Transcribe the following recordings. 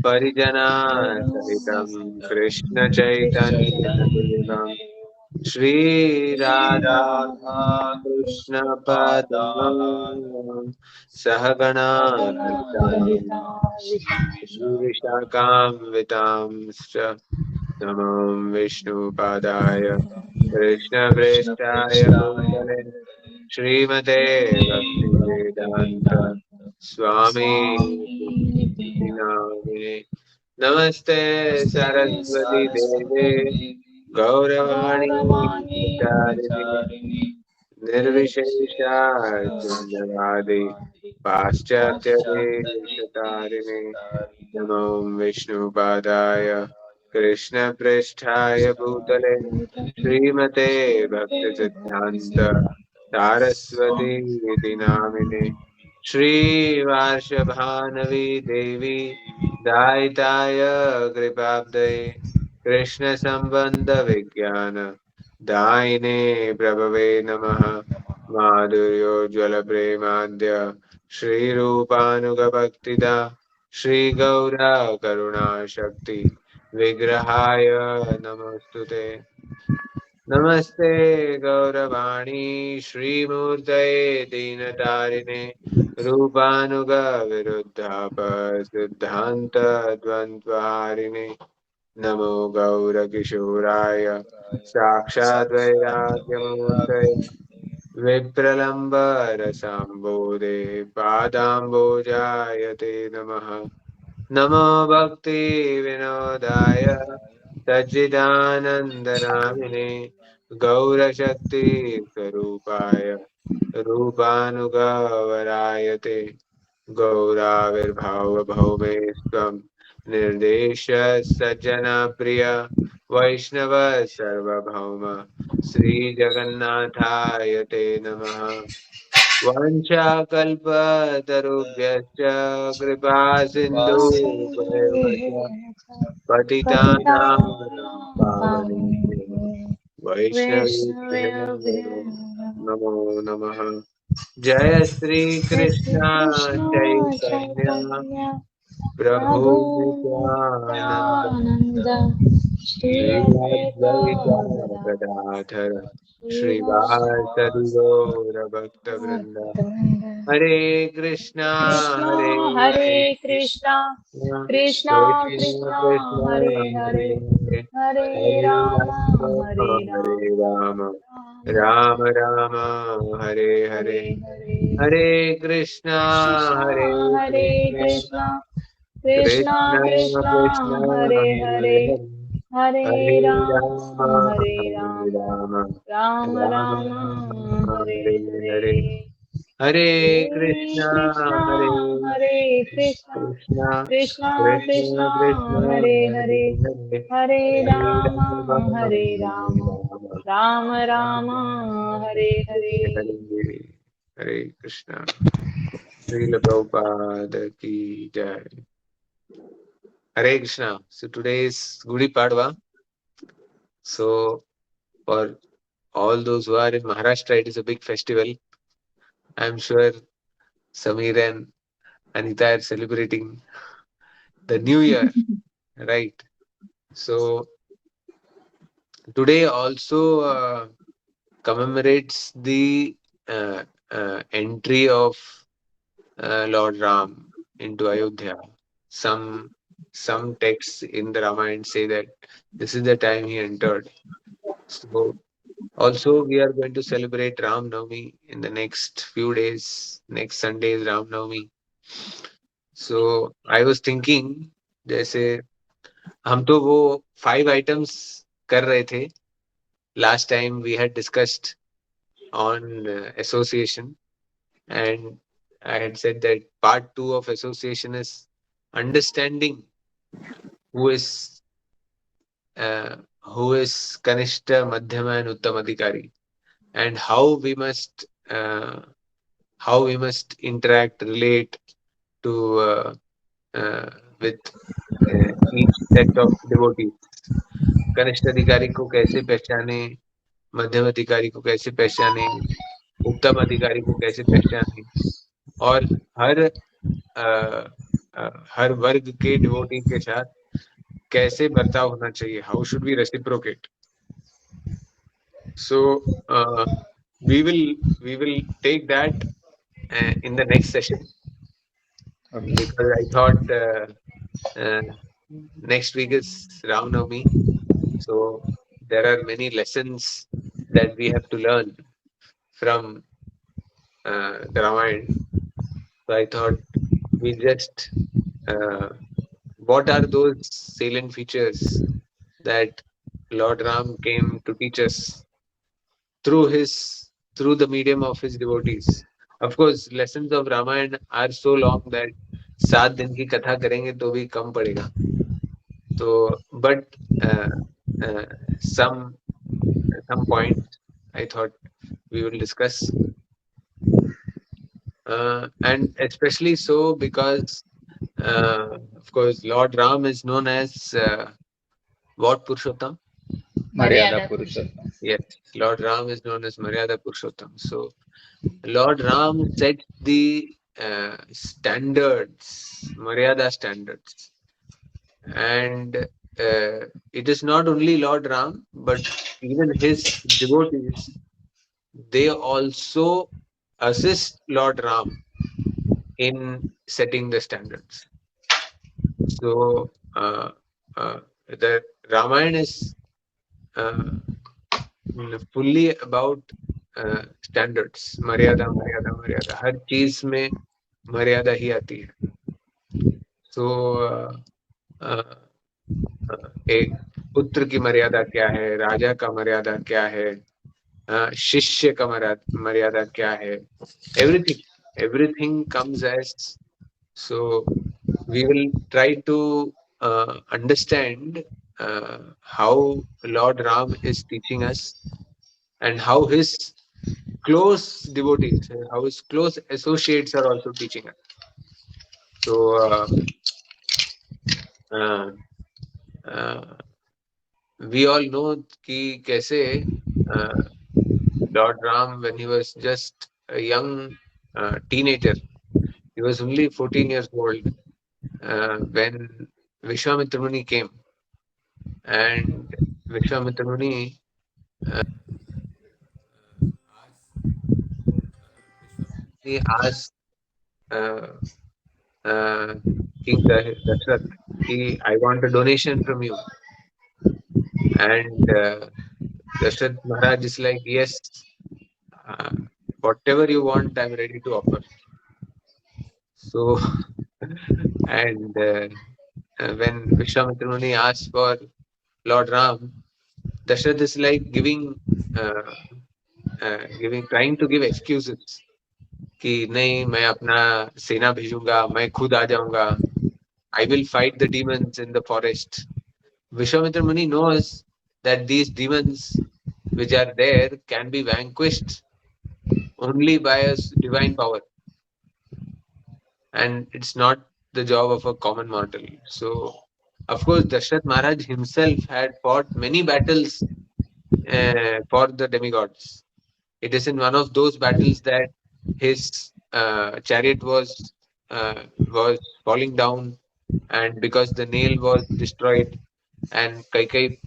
परिजना सहितं कृष्ण चैतन्य देवं श्री राधा कृष्ण पदां सहगणा विशाखान्वितांश्च नमो विष्णुपादाय कृष्णप्रेष्ठाय भूतले श्रीमते भक्तिवेदान्त स्वामी नामिने नमस्ते सरस्वती देवे गौरवाणी प्रचारिणे निर्विशेषा शून्यवादी पाश्चात्यदेशतारिणे नमो विष्णुपादाय कृष्णप्रेष्ठाय भूतले श्रीमते भक्तिसिद्धान्त सारस्वती इति नामिने श्रीवार्षभानवी देवी दायिताय कृपाब्दये कृष्ण संबंध विज्ञान दायिने प्रभवे नमः माधुर्योज्वल प्रेमाद्य श्रीरूपानुगभक्तिदा श्रीगौरा करुणाशक्ति विग्रहाय नमस्तुते नमस्ते गौरवाणी श्रीमूर्तये दीनतारिणे रूपानुग विरुद्धाप सिद्धान्त द्वन्द्वहारिणे नमो गौरकिशोराय साक्षात् वैराग्यमूर्तये विप्रलम्बरसाम्बोधे पादाम्बोजाय ते नमः नमो भक्ति विनोदाय सच्चिदानन्दनामिने गौरशक्ति स्वरूपाय रूपानुगवराय ते गौराविर्भावभौमे स्वं निर्देश सज्जनप्रिय वैष्णव सर्वभौम श्रीजगन्नाथाय ते नमः वाञ्छाकल्पतरुभ्यश्च कृपा सिन्धुभ्येव च पतितानां पावनेभ्यो वैष्णवेभ्यो नमो नमः। जय श्री कृष्ण चैतन्य प्रभु नित्यानंद श्री अद्वैत गदाधर श्रीवासदि गौर भक्त वृंद हरे कृष्णा हरे हरे कृष्णा कृष्णा कृष्ण कृष्णा कृष्ण हरे हरे हरे हरे हरे हरे राम हरे राम राम हरे राम राम राम राम हरे हरे हरे हरे हरे कृष्णा कृष्णा हरे हरे कृष्णा कृष्णा कृष्णा कृष्ण कृष्णा कृष्ण हरे हरे हरे हरे हरे हरे राम राम हरे हरे राम राम राम राम राम राम हरे हरे हरे हरे हरे हरे कृष्णा कृष्णा हरे हरे कृष्णा कृष्णा कृष्णा कृष्ण कृष्णा कृष्ण हरे हरे हरे हरे हरे हरे राम राम हरे हरे राम राम राम राम राम राम हरे हरे हरे हरे हरे कृष्णा श्रील प्रभुपाद की जय हरे Krishna so today is Gudi Padwa so for all those who are in Maharashtra it is a big festival I'm sure Samir and Anita are celebrating the new year right so today also commemorates the entry of Lord Ram into Ayodhya. Some some texts in the Ramayana say that this is the time he entered. So also we are going to celebrate Ram Navami in the next few days. Next Sunday is Ram Navami. So I was thinking जैसे हम तो वो 5 items कर रहे थे. Last time we had discussed on association and I had said that part two of association is understanding who is uh, who is Kanishta, Madhyama, and Uttamadhikari, and how we must interact, relate to with each set of devotees. कनिष्ठ अधिकारी को कैसे पहचाने मध्यम अधिकारी को कैसे पहचाने उत्तम अधिकारी को कैसे पहचाने और हर हर वर्ग के डिवोटी के साथ कैसे बर्ताव होना चाहिए, how should we reciprocate. So uh, we will we will take that in the next session, Okay. because I thought uh, next week is Ram Navami, so there are many lessons that we have to learn from the Ramayana. So I thought we just uh, what are those salient features that Lord Ram came to teach us through his through the medium of his devotees. Of course, lessons of Ramayana are so long that 7 दिन की कथा करेंगे तो भी कम पड़ेगा. So, but uh, uh, some points I thought we will discuss, and especially so because of course Lord Ram is known as what Purushottam? Maryada Maryada Purushottam. Yes, Lord Ram is known as Maryada Purushottam. So Lord Ram sets the standards, Maryada standards, and it is not only Lord Ram, but even his devotees. They also assist Lord Ram in setting the standards. So the Ramayana is uh, fully about standards. मर्यादा मर्यादा मर्यादा हर चीज में मर्यादा ही आती है. So uh, एक पुत्र की मर्यादा क्या है, राजा का मर्यादा क्या है, शिष्य का मर्यादा क्या है, everything everything comes as. So we will try to understand how Lord Ram is teaching us, and how his close devotees, how his close associates are also teaching us. So uh, uh, we all know कि कैसे uh, Lord Ram, when he was just a young teenager, he was only 14 years old when Vishwamitra Muni came, and Vishwamitra Muni asked Vishwamitra Muni asked uh, uh, King Dashrath, कि I want a donation from you. And Dashrath Maharaj is like, yes, uh, whatever you want, I'm ready to offer. So, and when Vishwamitra Muni asked for Lord Ram, Dashrath is like uh, trying to give excuses कि नहीं मैं अपना सेना भेजूंगा, मैं खुद आ जाऊंगा, I will fight the demons in the forest. Vishwamitra Muni knows that these demons which are there can be vanquished only by a divine power, and it's not the job of a common mortal. So, of course, Dashrath Maharaj himself had fought many battles for the demigods. It is in one of those battles that his chariot was falling down, and because the nail was destroyed, and Kaikai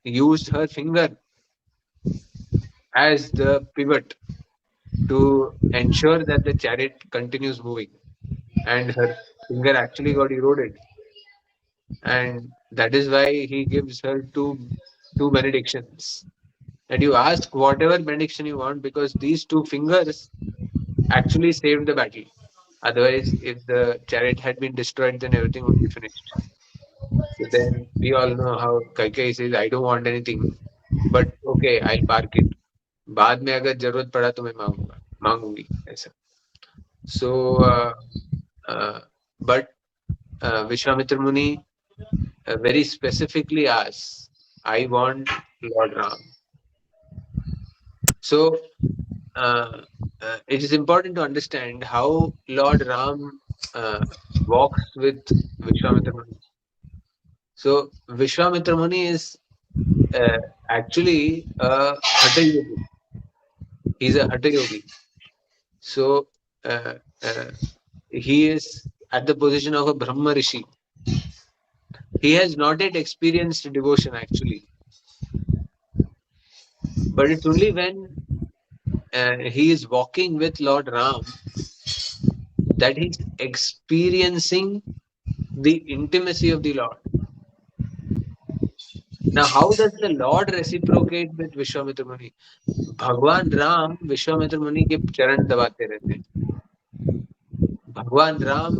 used her finger as the pivot to ensure that the chariot continues moving, and her finger actually got eroded, and that is why he gives her two benedictions. And you ask whatever benediction you want, because these two fingers actually saved the battle. Otherwise, if the chariot had been destroyed, then everything would be finished. So then we all know how Kaikai says, I don't want anything, but okay, I'll park it. बाद में अगर जरूरत पड़ा तो मैं मांगूंगी ऐसा. So uh, but Vishwamitra Muni very specifically asks, I want Lord Ram. So it is important to understand how Lord Ram walks with Vishwamitra Muni. So Vishwamitra Muni is uh, actually a Hatha Yogi. He's a Hatha Yogi. So uh, uh, he is at the position of a Brahma Rishi. He has not yet experienced devotion actually, but it's only when he is walking with Lord Ram that he's experiencing the intimacy of the Lord. Now, how does the Lord reciprocate with Vishwamitra Muni? भगवान राम विश्वामित्र मुनि के चरण दबाते रहते हैं. भगवान राम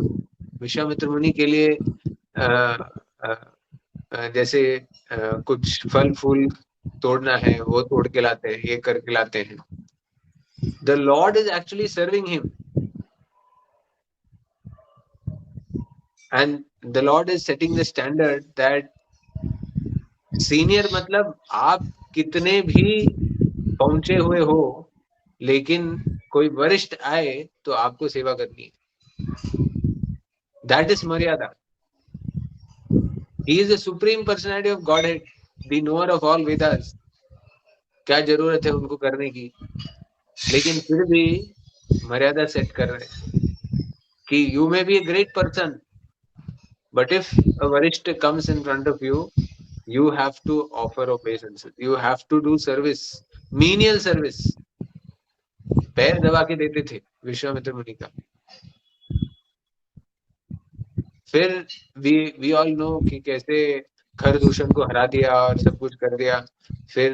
विश्वामित्र मुनि के लिए जैसे कुछ फल फूल तोड़ना है वो तोड़ के लाते हैं, ये करके लाते हैं. The Lord is actually serving him, and the Lord is setting the standard that senior मतलब आप कितने भी पहुंचे हुए हो, लेकिन कोई वरिष्ठ आए तो आपको सेवा करनी है. That is मर्यादा. He is the supreme personality of Godhead, the knower of all Vedas. क्या जरूरत है उनको करने की, लेकिन फिर भी मर्यादा सेट कर रहे हैं कि you may be a great person, but if a वरिष्ठ comes in front of you, you have to offer obeisance. You have to do service, menial service. पैर दबा के देते थे विश्वामित्र मुनि का. फिर we all know कि कैसे खरदूषण को हरा दिया और सब कुछ कर दिया. फिर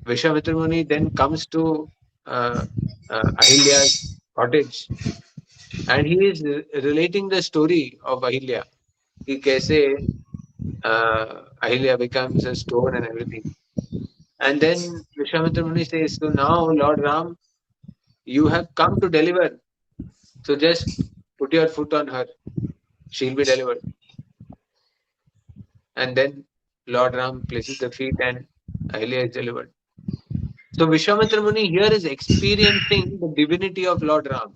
विश्वामित्र मुनि then comes to Ahilya's cottage and he is relating the story of Ahilya कि कैसे Ahilya becomes a stone and everything. And then Vishwamitra Muni says, so now Lord Ram, you have come to deliver, so just put your foot on her, she'll be delivered. And then Lord Ram places the feet and Ahilya is delivered. So Vishwamitra Muni here is experiencing the divinity of Lord Ram.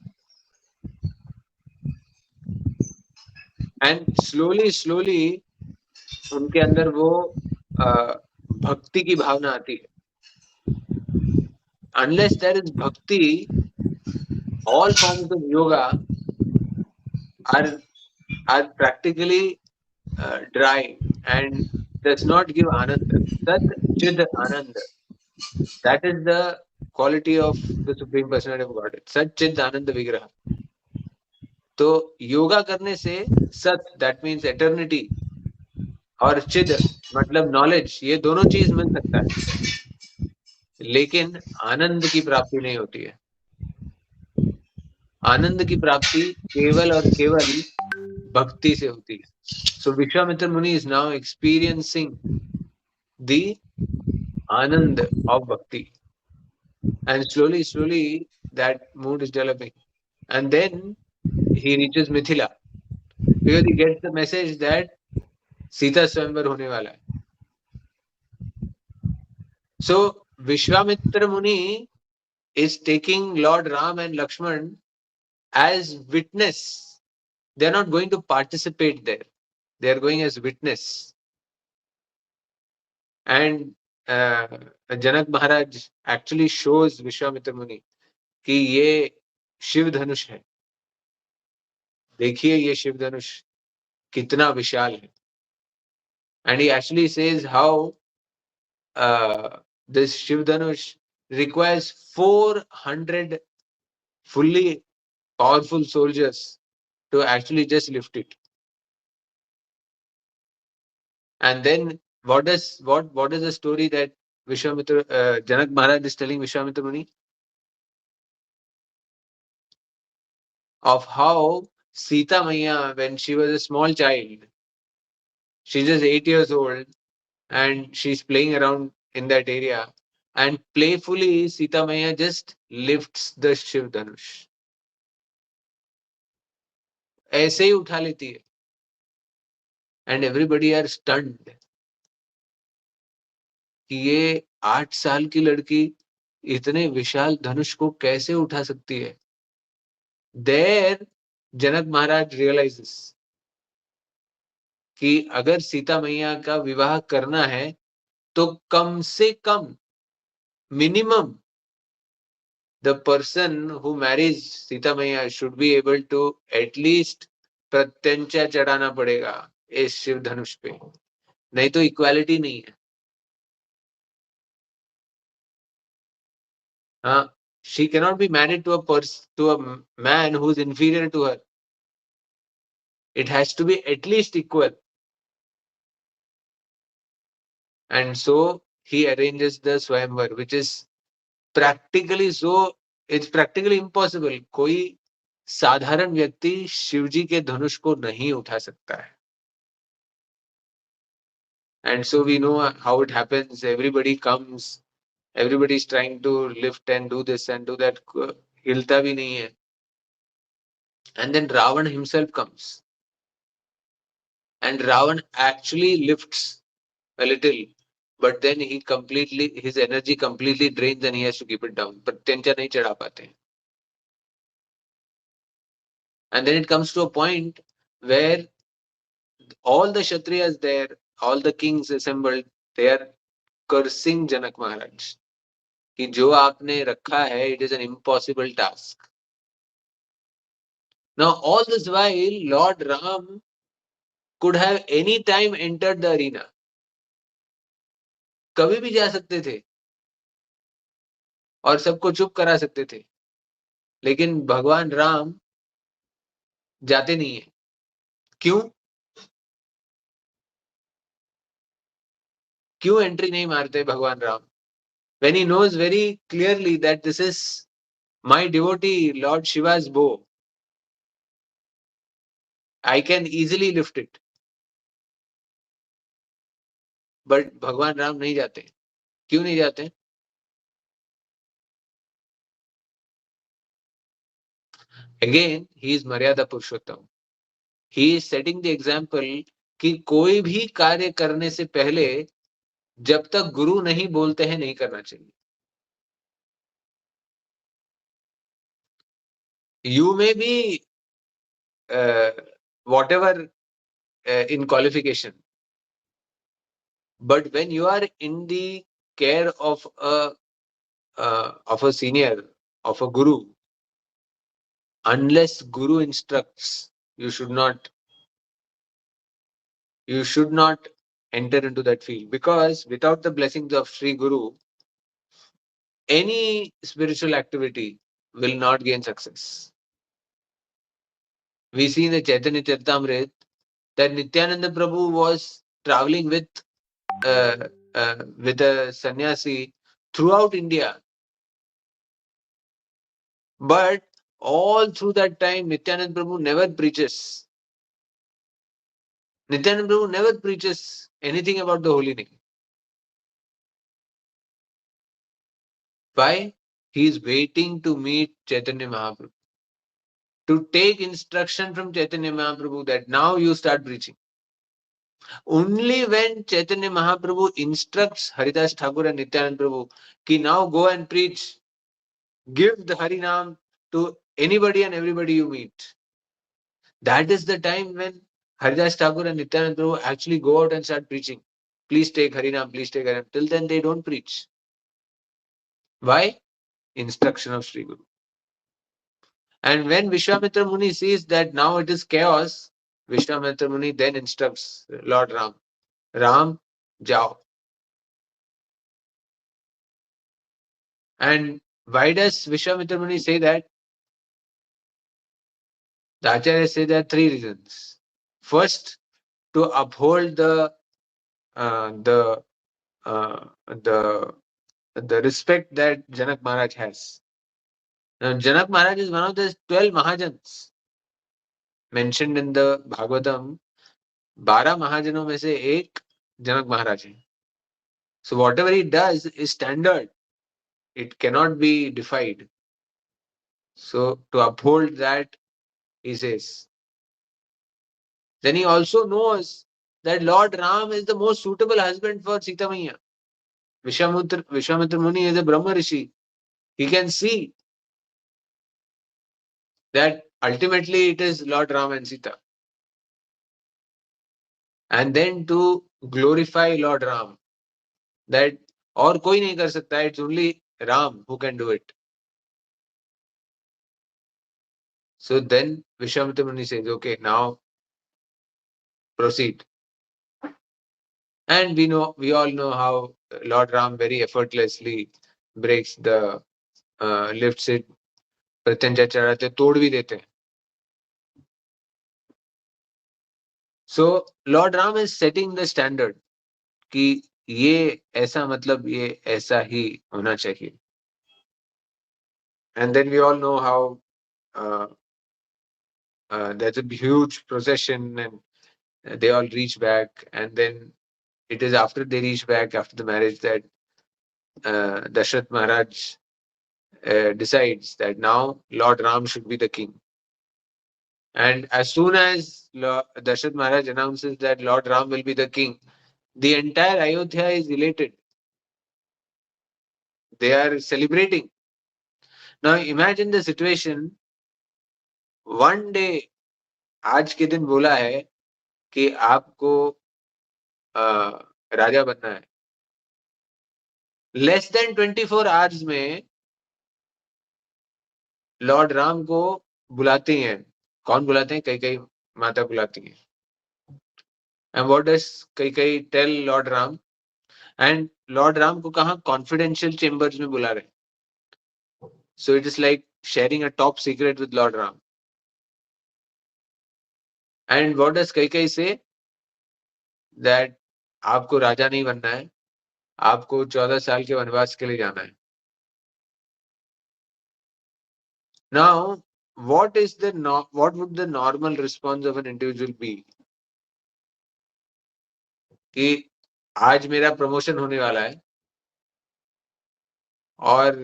And slowly उनके अंदर वो भक्ति की भावना आती है. Unless there is bhakti, all forms of yoga are practically dry and does not give ananda. Sat Chid Ananda. That is the quality of the Supreme Personality of Godhead. Sat Chid Ananda Vigraha. तो योगा करने से सत, that means eternity, और चिद मतलब knowledge, ये दोनों चीज मिल सकता है, लेकिन आनंद की प्राप्ति नहीं होती है. आनंद की प्राप्ति केवल और केवल भक्ति से होती है. So Vishwamitra Muni is now experiencing the anand of bhakti, and slowly that mood is developing, and then he reaches Mithila because he gets the message that Sita Swayamvar होने वाला है. So Vishwamitra Muni is taking Lord Ram and Lakshman as witness. They are not going to participate there. They are going as witness. And Janak Maharaj actually shows Vishwamitra Muni कि ये शिव धनुष है. देखिए ये शिव धनुष कितना विशाल है. And he actually says how this Shiv Dhanush requires 400 fully powerful soldiers to actually just lift it. And then what is the story that Vishwamitra Janak Maharaj is telling Vishwamitra Muni? Of how Sita Maiya, when she was a small child, she's just 8 years old and she's playing around in that area, and playfully Sita Maiya just lifts the Shiv Dhanush. ऐसे ही उठा लेती है. And everybody are stunned कि ये 8 साल की लड़की इतने विशाल धनुष को कैसे उठा सकती है. There जनक महाराज realizes कि अगर सीता मैया का विवाह करना है तो कम से कम minimum the person who marries Sita Maiya should be able to at least प्रत्यंचा चढ़ाना पड़ेगा इस शिव धनुष पे, नहीं तो इक्वालिटी नहीं है. हाँ, she cannot be married to a man who is inferior to her. It has to be at least equal. And so he arranges the Swayamvar, which is practically so, it's practically impossible. कोई साधारण व्यक्ति शिवजी के धनुष को नहीं उठा सकता है. And so we know how it happens. Everybody comes, everybody is trying to lift and do this and do that. हिलता भी नहीं है. And then Ravan himself comes. And Ravan actually lifts a little, but then his energy completely drains and he has to keep it down. प्रत्यंचा नहीं चढ़ा पाते. And then it comes to a point where all the Kshatriyas there, all the kings assembled, they are cursing Janak Maharaj. कि जो आपने रखा है, it is an impossible task. Now all this while, Lord Ram could have any time entered the arena. कभी भी जा सकते थे और सबको चुप करा सकते थे, लेकिन भगवान राम जाते नहीं है. क्यों? क्यों एंट्री नहीं मारते भगवान Ram? When he knows very clearly that this is my devotee Lord Shiva's bow, I can easily lift it. But भगवान राम नहीं जाते. क्यों नहीं जाते? Again, he is Maryada Purushottam. He is setting the example कि कोई भी कार्य करने से पहले जब तक गुरु नहीं बोलते हैं नहीं करना चाहिए. You may be whatever in qualification, but when you are in the care of a senior, of a guru, unless guru instructs, you should not enter into that field, because without the blessings of Sri Guru, any spiritual activity will not gain success. We see in the Chaitanya Charitamrita that Nityananda Prabhu was traveling with a sannyasi throughout India. But all through that time, Nityananda Prabhu never preaches. Nityananda Prabhu never preaches anything about the holy name. Why? He is waiting to meet Chaitanya Mahaprabhu, to take instruction from Chaitanya Mahaprabhu that now you start preaching. Only when Chaitanya Mahaprabhu instructs Haridas Thakur and Nityananda Prabhu कि now go and preach, give the Harinam to anybody and everybody you meet. That is the time when Haridas Thakur and Nityananda Prabhu actually go out and start preaching. Please take Harinam, please take Harinam. Till then they don't preach. Why? Instruction of Sri Guru. And when Vishwamitra Muni sees that now it is chaos, Vishwamitra Muni then instructs Lord Ram, Ram, jao. And why does Vishwamitra Muni say that? The Acharyas say there are three reasons. First, to uphold the respect that Janak Maharaj has. Now, Janak Maharaj is one of the 12 Mahajans mentioned in the Bhagavatam. 12 Mahajanों में से एक Janak Maharaj है. So whatever he does is standard. It cannot be defied. So to uphold that, he says. Then he also knows that Lord Ram is the most suitable husband for Sita Maiya. Vishwamitra Muni is a Brahma Rishi. He can see that ultimately it is Lord Ram and Sita. And then to glorify Lord Ram, that और कोई नहीं कर सकता, it's only Ram who can do it. So then Vishwamitra Muni says, okay, now proceed. And we all know how Lord Ram very effortlessly breaks the lifts it, प्रत्यंचा चढ़ाते तोड़ भी देते हैं. So Lord Ram is setting the standard कि ये ऐसा मतलब ये ऐसा ही होना चाहिए. And then we all know how there's a huge procession and they all reach back, and then it is after they reach back after the marriage that Dashrath Maharaj decides that now Lord Ram should be the king. And as soon as Dashrath Maharaj announces that Lord Ram will be the king, the entire Ayodhya is elated. They are celebrating. Now imagine the situation. One day, आज के दिन बोला है कि आपको राजा बनना है. Less than 24 hours में लॉर्ड राम को बुलाते हैं. कौन बुलाते हैं? कई माता बुलाती हैं. एंड व्हाट डज कई tell Lord Ram? And Lord Ram को कहाँ? कॉन्फिडेंशियल चेंबर्स में बुला रहे. So it is like sharing a top secret with Lord Ram. And what does कई से? दैट आपको राजा नहीं बनना है, आपको 14 साल के वनवास के लिए जाना है. Now, what would the normal response of an individual be? कि आज मेरा प्रमोशन होने वाला है और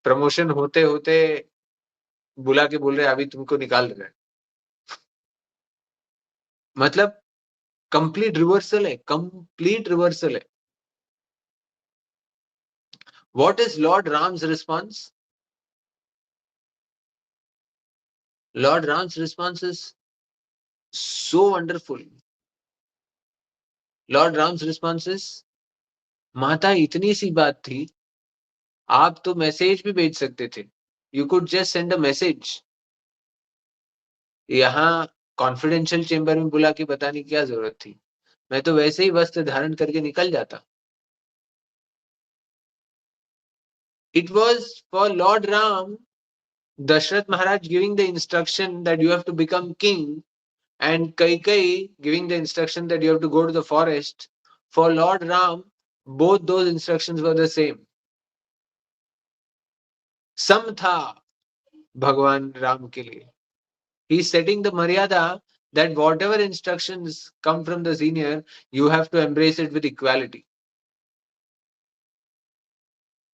प्रमोशन होते होते बुला के बोल रहे अभी तुमको निकाल रहे हैं. मतलब कंप्लीट रिवर्सल है, कंप्लीट रिवर्सल है. What is Lord Ram's response? Lord Ram's response is so wonderful. Lord Ram's response is, माता इतनी सी बात थी, आप तो मैसेज भी भेज सकते थे. You could just send a message. यहाँ कॉन्फिडेंशियल चेंबर में बुला के बताने की क्या जरूरत थी? मैं तो वैसे ही वस्त्र धारण करके निकल जाता. It was for Lord Ram, Dashrath Maharaj giving the instruction that you have to become king, and Kaikai giving the instruction that you have to go to the forest. For Lord Ram, both those instructions were the same. सम था भगवान राम के लिए. He is setting the maryada that whatever instructions come from the senior, you have to embrace it with equality.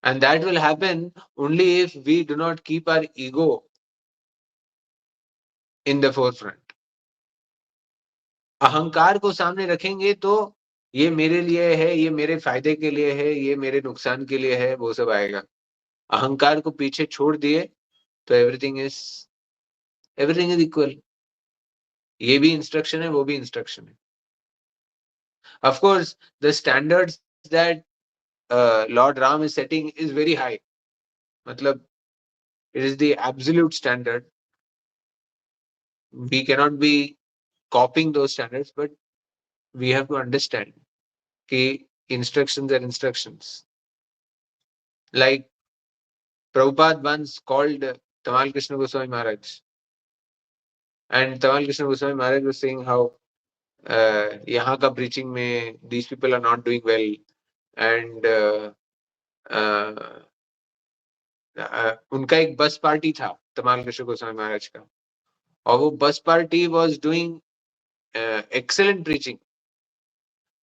And that will happen only if we do not keep our ego in the forefront. अहंकार को सामने रखेंगे तो ये मेरे लिए है, ये मेरे फायदे के लिए है, ये मेरे नुकसान के लिए है, वो सब आएगा. अहंकार को पीछे छोड़ दिए तो एवरीथिंग इज इक्वल. ये भी इंस्ट्रक्शन है, वो भी इंस्ट्रक्शन है. Of course the standards that Lord Ram is setting is very high. मतलब it is the absolute standard. We cannot be copying those standards, but we have to understand कि instructions are instructions. Like Prabhupada once called Tamal Krishna Goswami Maharaj, and Tamal Krishna Goswami Maharaj was saying how यहाँ का preaching में these people are not doing well, and उनका एक बस party था तमाल कृष्ण गोस्वामी महाराज का, और वो बस party was doing excellent preaching.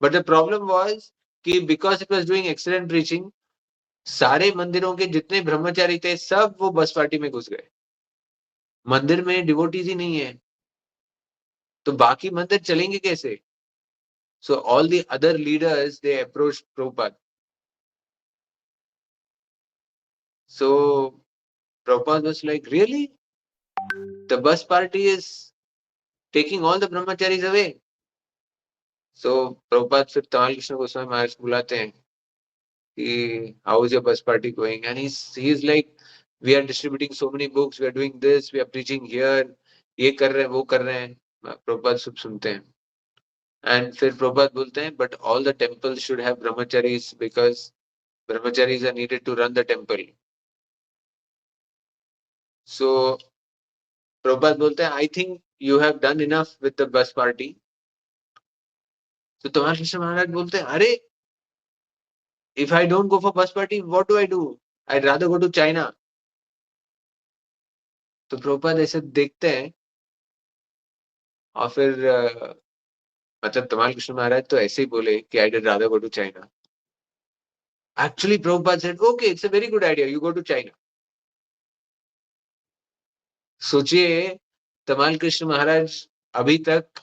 But the problem was कि because it was doing excellent preaching, सारे मंदिरों के जितने ब्रह्मचारी थे सब वो बस पार्टी में घुस गए. मंदिर में डिवोटीज ही नहीं है तो बाकी मंदिर चलेंगे कैसे? So all the other leaders they approached Prabhupada. So Prabhupada was like, really? The bus party is taking all the brahmacharis away. So Prabhupada फिर तमाल कृष्ण गोस्वामी महाराज बुलाते हैं कि how is your bus party going? And he's like, we are distributing so many books, we are doing this, we are preaching here, ये कर रहे हैं वो कर रहे हैं. प्रभुपाद सब सुनते हैं. And फिर प्रभुपाद बोलते हैं, but all the temples should have brahmacharis because brahmacharis are needed to run the temple. So Prabhupada बोलते हैं, I think you have done enough with the bus party. तो तमाल कृष्ण महाराज बोलते हैं, अरे if I don't go for bus party, what do I do? I'd rather go to China. तो प्रभुपाद ऐसे देखते हैं और फिर मतलब तमाल कृष्ण महाराज तो ऐसे ही बोले कि I'd rather go to China. Actually, Prabhupada said, okay, it's a very good idea. You go to China. सोचिए, तमाल कृष्ण महाराज अभी तक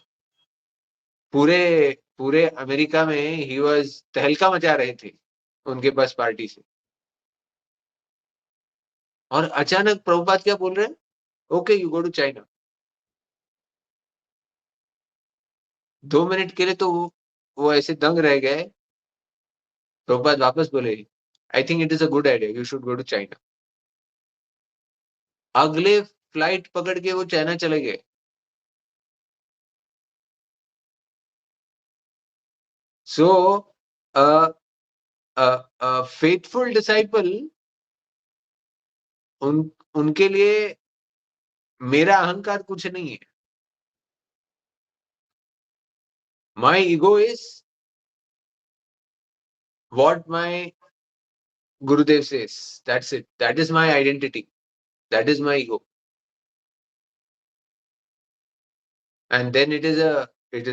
पूरे पूरे अमेरिका में ही वाज तहलका मचा रहे थे उनके बस पार्टी से. और अचानक प्रभुपाद क्या बोल रहे हैं? Okay, you go to China. 2 minute के लिए तो वो ऐसे दंग रह गए. प्रभुपाद वापस बोले, I think it is a good idea, you should go to China. अगले फ्लाइट पकड़ के वो चाइना चले गए. सो फेथफुल डिसाइपल, उनके लिए मेरा अहंकार कुछ नहीं है. My ego is what my Gurudev says. That's it. That is my identity. That is my ego. And then it is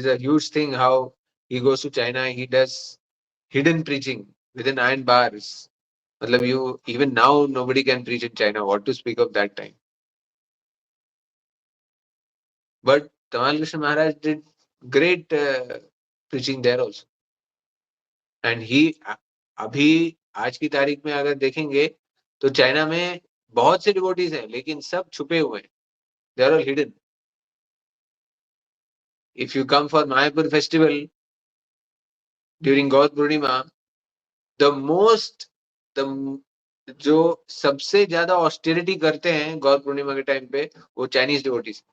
a huge thing how he goes to China. He does hidden preaching within iron bars. Matlab, you even now nobody can preach in China. What to speak of that time? But Tamal Krishna Maharaj did great preaching there also. And he अभी आज की तारीख में अगर देखेंगे तो China में बहुत से डिवोटीज हैं, लेकिन सब छुपे हुए हैं. They are all hidden. If you come for Mayapur festival during Gaur Purnima, the जो सबसे ज्यादा ऑस्टेरिटी करते हैं गौर पूर्णिमा के टाइम पे, वो चाइनीज डिवोटीज.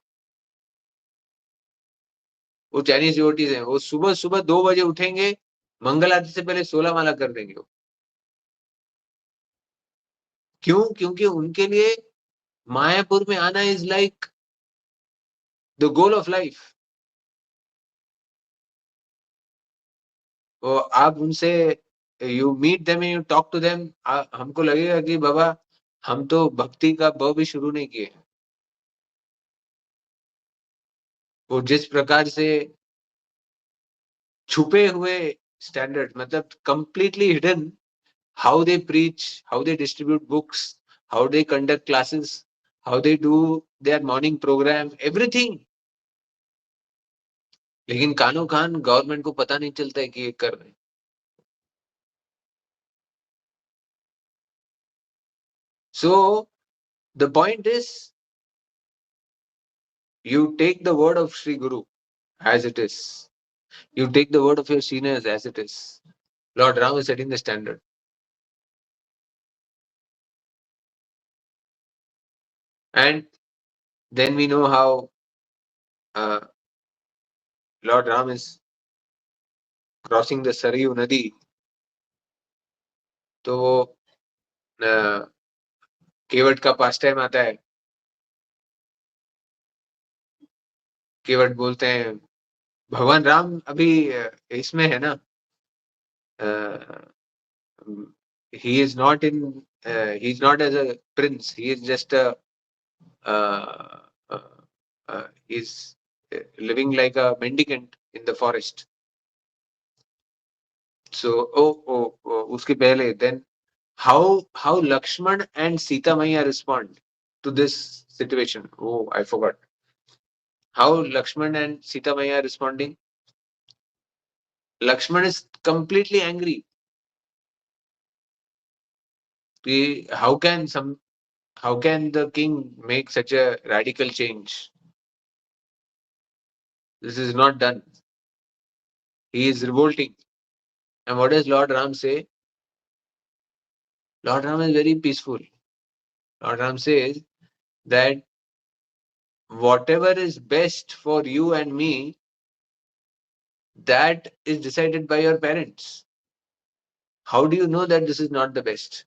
वो चाइनीज डिवोटीज हैं. वो सुबह सुबह 2 बजे उठेंगे, मंगल आरती से पहले 16 माला कर देंगे. वो क्यों? क्योंकि उनके लिए मायापुर में आना is like the goal of life. वो आप उनसे you meet them, you talk to them, हमको लगेगा कि बाबा हम तो भक्ति का ब भी शुरू नहीं किए. वो जिस प्रकार से छुपे हुए स्टैंडर्ड, मतलब completely hidden, how they preach, how they distribute books, how they conduct classes, how they do their morning program, everything. लेकिन कानो कान गवर्नमेंट को पता नहीं चलता है कि ये कर रहे हैं. So the point is, you take the word of Sri Guru as it is. You take the word of your seniors as it is. Lord Ram is setting the standard. And then we know how Lord Ram is crossing the Sarayu Nadi. तो वो केवट का पास time आता है. केवट बोलते हैं, भगवान राम अभी इसमें है ना, he is not in he is not as a prince, he is just a he's living like a mendicant in the forest. So उसके पहले, then how Lakshman and Sita Maiya respond to this situation. Oh, I forgot how Lakshman and Sita Maiya are responding. Lakshman is completely angry. How can the king make such a radical change? This is not done. He is revolting. And what does Lord Ram say? Lord Ram is very peaceful. Lord Ram says that whatever is best for you and me, that is decided by your parents. How do you know that this is not the best?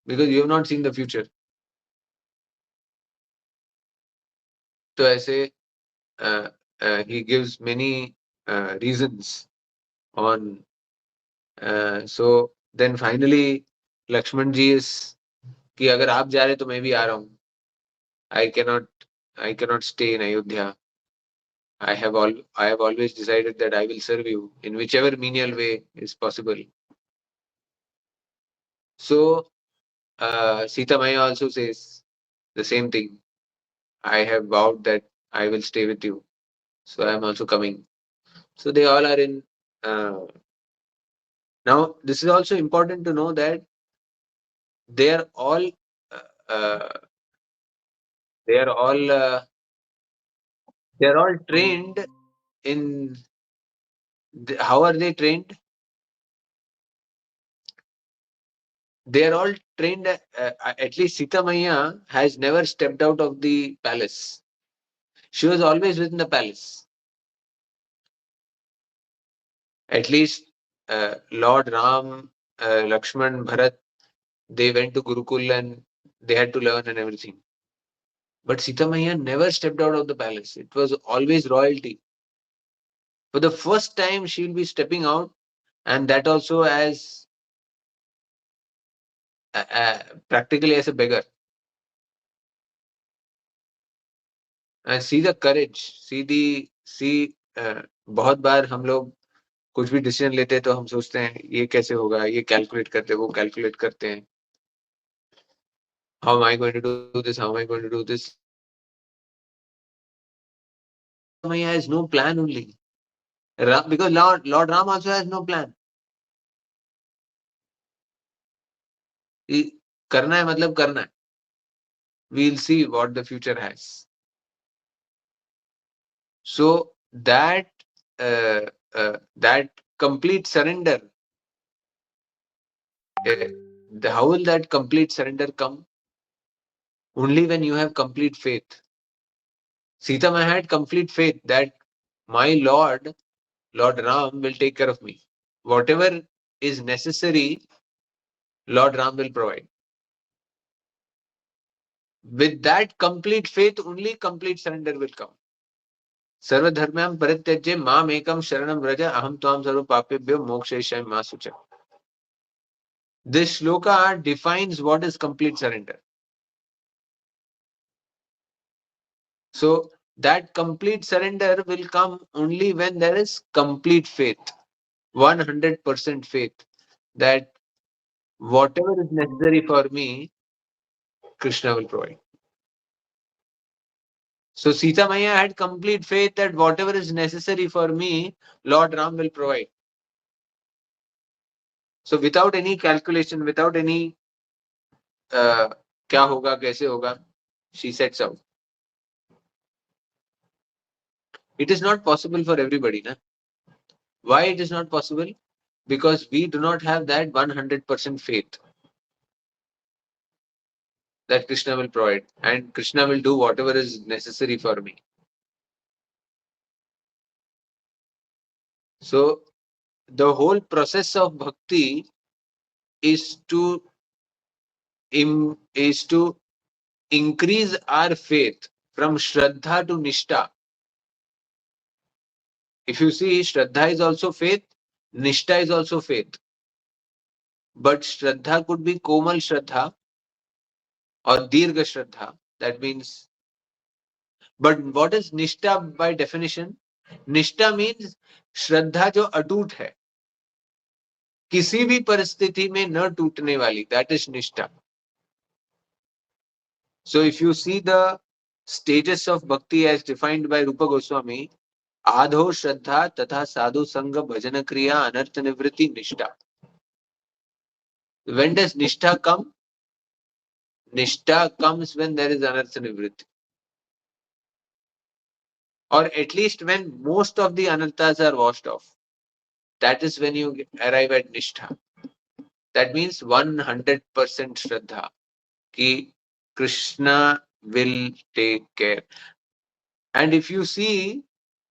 Because you have not seen the future. So ऐसे he gives many reasons on. So then finally Lakshman ji is कि अगर आप जा रहे तो मैं भी आ रहा हूँ. I cannot I cannot stay in Ayodhya. I have always decided that I will serve you in whichever menial way is possible. So Sita Maya also says the same thing. I have vowed that I will stay with you. So I am also coming. So they all are in. Now, this is also important to know that they are all. Uh, they are all. They are all trained in. How are they trained? They are all trained. At least Sita Maya has never stepped out of the palace. She was always within the palace. At least Lord Ram, Lakshman, Bharat, they went to Gurukul and they had to learn and everything. But Sita Maya never stepped out of the palace. It was always royalty. For the first time, she will be stepping out, and that also as practically as a beggar. And see the courage, बहुत बार हम लोग कुछ भी decision लेते हैं तो हम सोचते हैं ये कैसे होगा, ये कैलकुलेट करते हैं, वो कैलकुलेट करते हैं. How am I going to do this? How am I going to do this? Maya has no plan only. Because Lord Ram also has no plan. करना है मतलब करना है. We'll see what the future has. So that that complete surrender, how will that complete surrender come? Only when you have complete faith. Sita Maya had complete faith that my Lord, Lord Ram, will take care of me. Whatever is necessary, Lord Ram will provide. With that complete faith, only complete surrender will come. सर्वधर्म्यां परित्यज्य माम एकम शरणम व्रज अहम त्वाम सर्व पापेभ्यो मोक्षयिष्यामि मा शुचः. This shloka defines what is complete surrender. So that complete surrender will come only when there is complete faith, 100% faith that whatever is necessary for me, Krishna will provide. So Sita Maya had complete faith that whatever is necessary for me, Lord Ram will provide. So without any calculation, without any क्या होगा कैसे होगा, she sets out. It is not possible for everybody, na? Why it is not possible? Because we do not have that 100% faith that Krishna will provide and Krishna will do whatever is necessary for me. So the whole process of bhakti is to increase our faith from Shraddha to Nishtha. If you see, Shraddha is also faith, Nishtha is also faith. But Shraddha could be Komal Shraddha or Dirgha Shraddha. That means, but what is Nishtha by definition? Nishtha means Shraddha जो अटूट है, किसी भी परिस्थिति में न टूटने वाली. That is Nishtha. So if you see the stages of bhakti as defined by Rupa Goswami, आधो श्रद्धा तथा साधु संग भजन क्रिया अनर्थ निवृत्ति निष्ठा. When does nishtha come? Nishtha comes when there is anartha nivritti. Or at least when most of the anarthas are washed off. That is when you arrive at nishtha. That means 100% shraddha. कि Krishna will take care. And if you see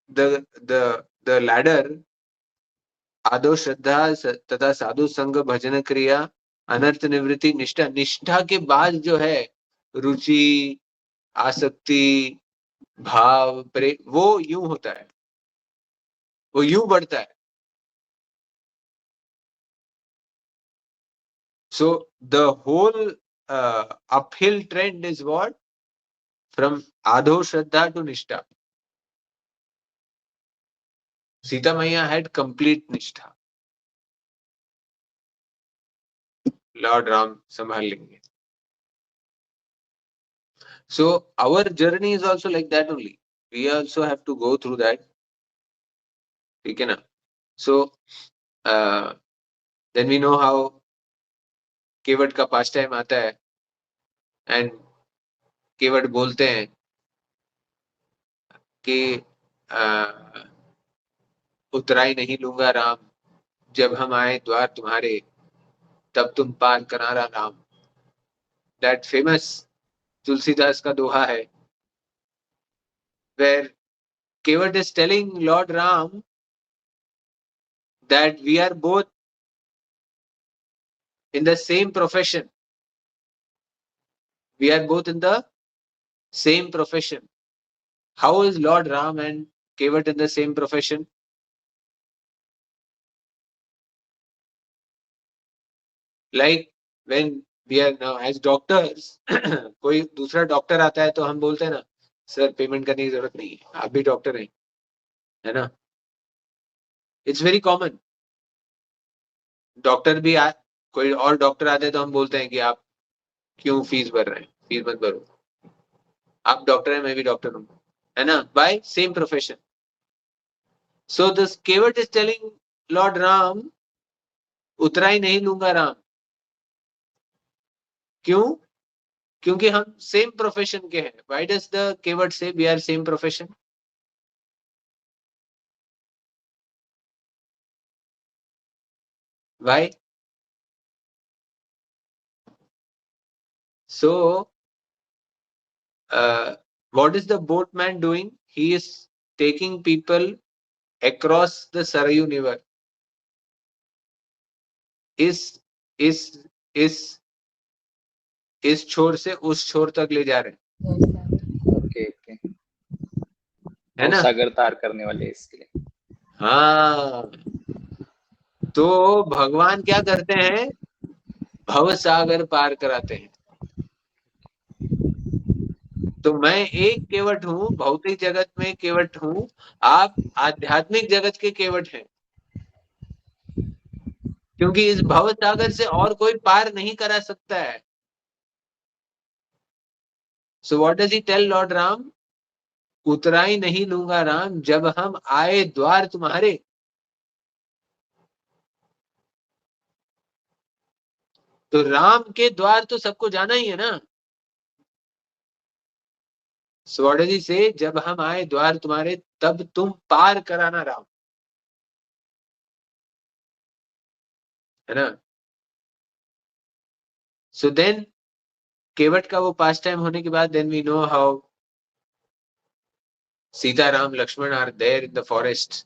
the ladder, आदो श्रद्धा तथा साधु संग भजन क्रिया अनर्थ निवृत्ति निष्ठा, निष्ठा के बाद जो है रुचि, आसक्ति, भाव, प्रेम, वो यूं होता है, वो यूं बढ़ता है. So the whole uphill trend is what? From Adho Shraddha to Nishtha. Sita Maiya had complete Nishtha. Lord Ram संभाल लेंगे. So our journey is also like that only. We also have to go through that. ठीक है ना? So then we know how केवट का पास time आता है and केवट बोलते हैं कि उतराई नहीं लूंगा राम, जब हम आए द्वार तुम्हारे, तब तुम पार करारा राम. दैट फेमस तुलसीदास का दोहा है, where Kevat is telling Lord Ram that we are both in the same profession. We are both in the same profession. How is Lord Ram and Kevat in the same profession? Like when we are now as doctors, कोई दूसरा doctor आता है तो हम बोलते हैं ना, sir payment करने की जरूरत नहीं है, आप भी डॉक्टर हैं, है ना? It's very common. डॉक्टर भी कोई और डॉक्टर आते हैं तो हम बोलते हैं कि आप क्यों फीस भर रहे हैं, फीस मत भरो, आप डॉक्टर हैं, मैं भी डॉक्टर हूं, है ना? By same profession. So this Kevat is telling Lord Ram, उतराई नहीं लूंगा राम. क्यों? क्योंकि हम सेम प्रोफेशन के हैं. Why does the Kevat say we are same profession? Why? So what is the boatman doing? He is taking people across the Sarayu River. इस छोर से उस छोर तक ले जा रहे हैं, ओके ओके. है ना? सागर तार करने वाले इसके लिए. हाँ, तो भगवान क्या करते हैं? भव सागर पार कराते हैं. तो मैं एक केवट हूं, भौतिक जगत में केवट हूं, आप आध्यात्मिक जगत के केवट हैं, क्योंकि इस भव सागर से और कोई पार नहीं करा सकता है. So what does he tell Lord Ram? उतराई नहीं लूंगा राम, जब हम आए द्वार तुम्हारे. तो राम के द्वार तो सबको जाना ही है ना. सो व्हाट डज ही से? जब हम आए द्वार तुम्हारे, तब तुम पार कराना राम, है ना? सो देन केवट का वो पास टाइम होने के बाद, then we know how Sita, Ram, Lakshman are there in the forest,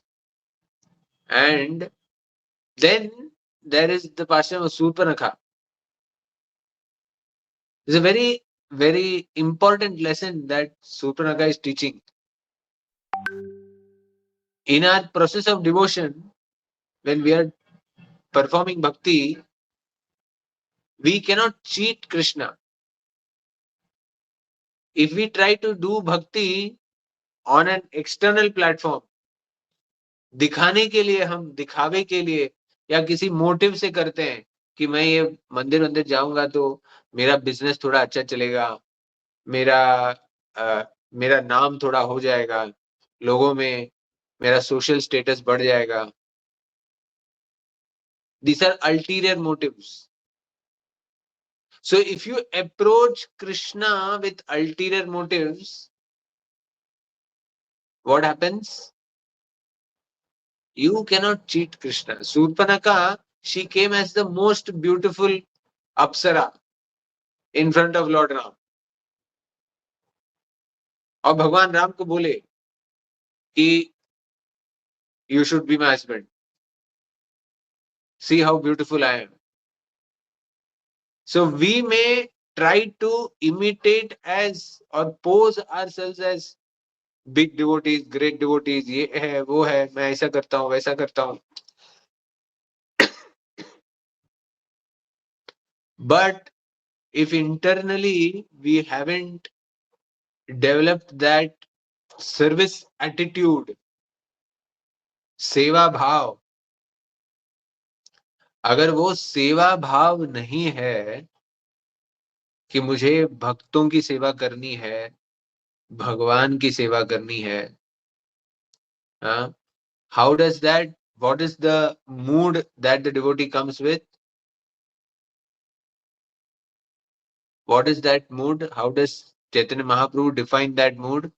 and then there is the pastime of Surpanakha. It's a very, very important lesson that Surpanakha is teaching. In our process of devotion, when we are performing bhakti, we cannot cheat Krishna. If we try to do bhakti on an external platform, दिखाने के लिए, हम दिखावे के लिए या किसी motive से करते हैं कि मैं ये मंदिर मंदिर जाऊंगा तो मेरा बिजनेस थोड़ा अच्छा चलेगा, मेरा नाम थोड़ा हो जाएगा, लोगों में मेरा सोशल स्टेटस बढ़ जाएगा. These are ulterior motives. So if you approach Krishna with ulterior motives, what happens? You cannot cheat Krishna. Surpanaka, she came as the most beautiful Apsara. in front of Lord Ram. और भगवान राम को बोले कि you should be my husband. See how beautiful I am. So we may try to imitate as or pose ourselves as big devotees, great devotees. ये है वो है, मैं ऐसा करता हूँ वैसा करता हूँ. But if internally we haven't developed that service attitude, सेवा भाव, अगर वो सेवा भाव नहीं है कि मुझे भक्तों की सेवा करनी है, भगवान की सेवा करनी है, how does that, what is the mood that the devotee comes with? What is that mood? How does Chaitanya Mahaprabhu define that mood?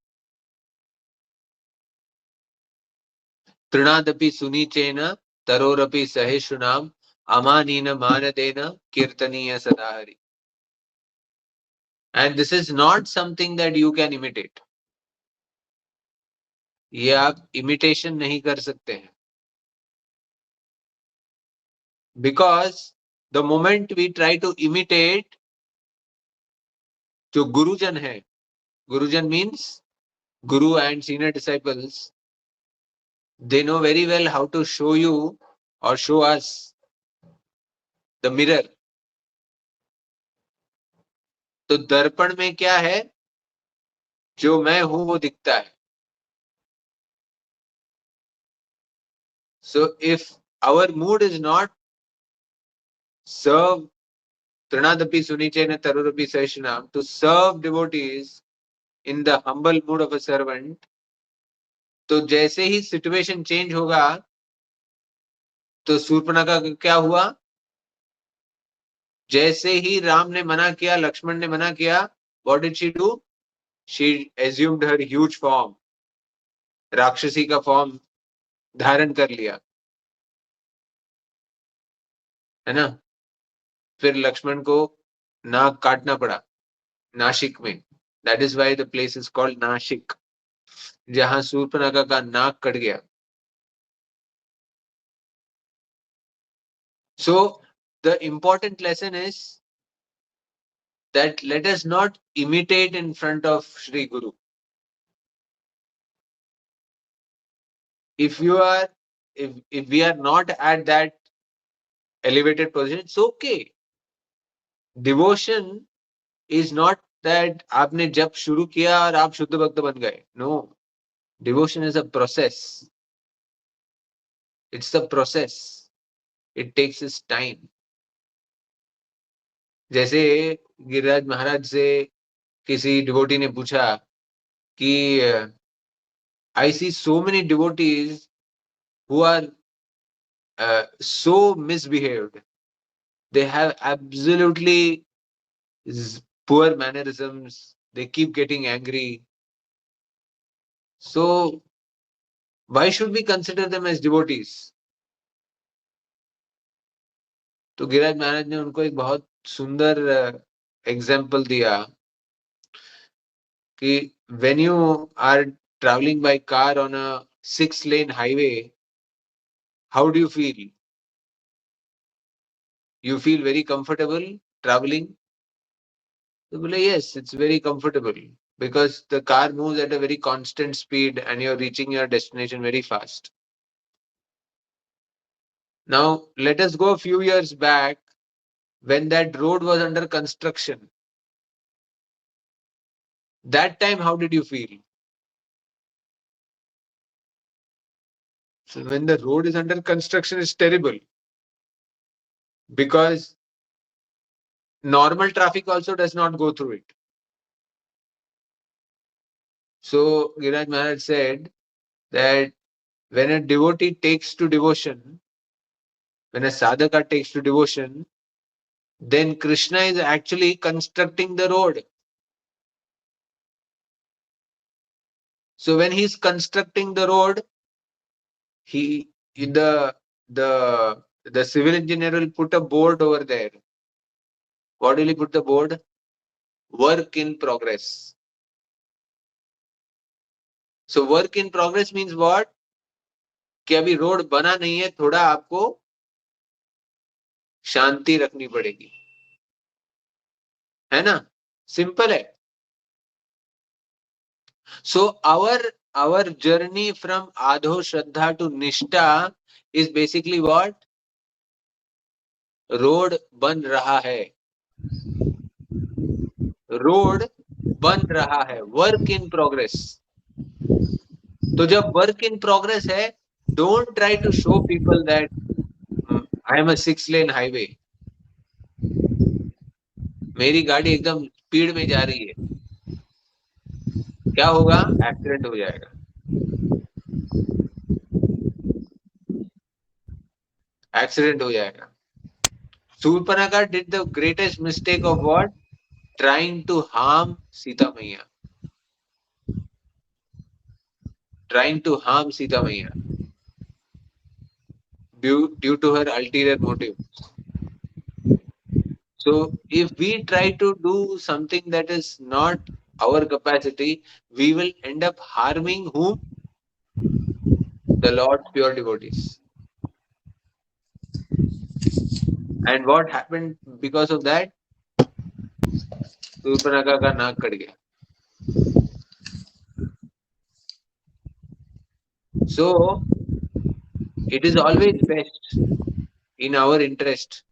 Trinadapi sunichena tarorapi sahishunam amanina manadena kirtaniya sadahari. And this is not something that you can imitate. ये आप imitation नहीं कर सकते हैं. Because the moment we try to imitate, जो गुरुजन है, गुरुजन means Guru and senior disciples, they know very well how to show you or show us the mirror. तो दर्पण में क्या है, जो मैं हूं वो दिखता है. So if our mood is not serve Trinadapi Sunichena Tarudapi Seshanam, to serve devotees in the humble mood of a servant, तो जैसे ही सिचुएशन चेंज होगा, तो शूर्पणखा का क्या हुआ? जैसे ही राम ने मना किया, लक्ष्मण ने मना किया, what did she do? She assumed her huge form, राक्षसी का फॉर्म धारण कर लिया, है ना. फिर लक्ष्मण को नाक काटना पड़ा नासिक में. That is why the place is called Nashik, जहां शूर्पणखा का नाक कट गया. So the important lesson is that let us not imitate in front of Shri Guru. If you are, if we are not at that elevated position, it's okay. Devotion is not that आपने जब शुरू किया और आप शुद्ध भक्त बन गए. No, devotion is a process. It's the process. It takes its time. जैसे गिरिराज महाराज से किसी डिवोटी ने पूछा कि I see so many devotees who are so misbehaved. They have absolutely poor mannerisms. They keep getting angry. So why should we consider them as devotees? तो गिरिराज महाराज ने उनको एक बहुत सुंदर एग्जाम्पल दिया कि when you are traveling by car on a 6-lane highway, how do you feel? You feel very comfortable traveling? तो बोले yes, it's very comfortable because the car moves at a very constant speed and you're reaching your destination very fast. Now let us go a few years back when that road was under construction. That time, how did you feel? So when the road is under construction, it's terrible because normal traffic also does not go through it. So Giriraj Maharaj said that when a devotee takes to devotion, when a sadhaka takes to devotion, then Krishna is actually constructing the road. So when he is constructing the road, he the civil engineer will put a board over there. What will he put the board? work in progress. So work in progress means what? कि अभी road बना नहीं है, थोड़ा आपको शांति रखनी पड़ेगी, है ना? सिंपल है. So our journey from Adho Shraddha to Nishtha is basically what? Road बन रहा है. रोड बन रहा है. Work in progress. तो जब वर्क इन प्रोग्रेस है, don't try to show people that I am a 6 lane highway. मेरी गाड़ी एकदम स्पीड में जा रही है. क्या होगा? एक्सीडेंट हो जाएगा. एक्सीडेंट हो जाएगा. Surpanaka did the greatest mistake of what? Trying to harm Sita Maiya. Trying to harm Sita Maiya due to her ulterior motive. So if we try to do something that is not our capacity, we will end up harming whom? The Lord's pure devotees. And what happened because of that? Surpanaka का नाक cut गया. So it is always best in our interest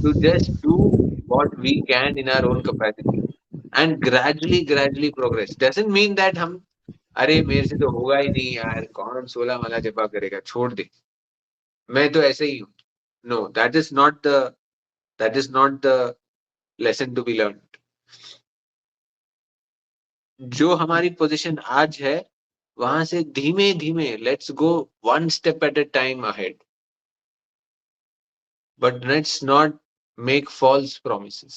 to just do what we can in our own capacity and gradually progress. Doesn't mean that हम अरे मेरे से तो होगा ही नहीं यार, कौन 16 माला जपा करेगा, छोड़ दे, मैं तो ऐसे ही हूँ. No, that is not the lesson to be learned. जो हमारी पोजीशन आज है, वहां से धीमे धीमे let's go one step at a time ahead. But let's not make false promises.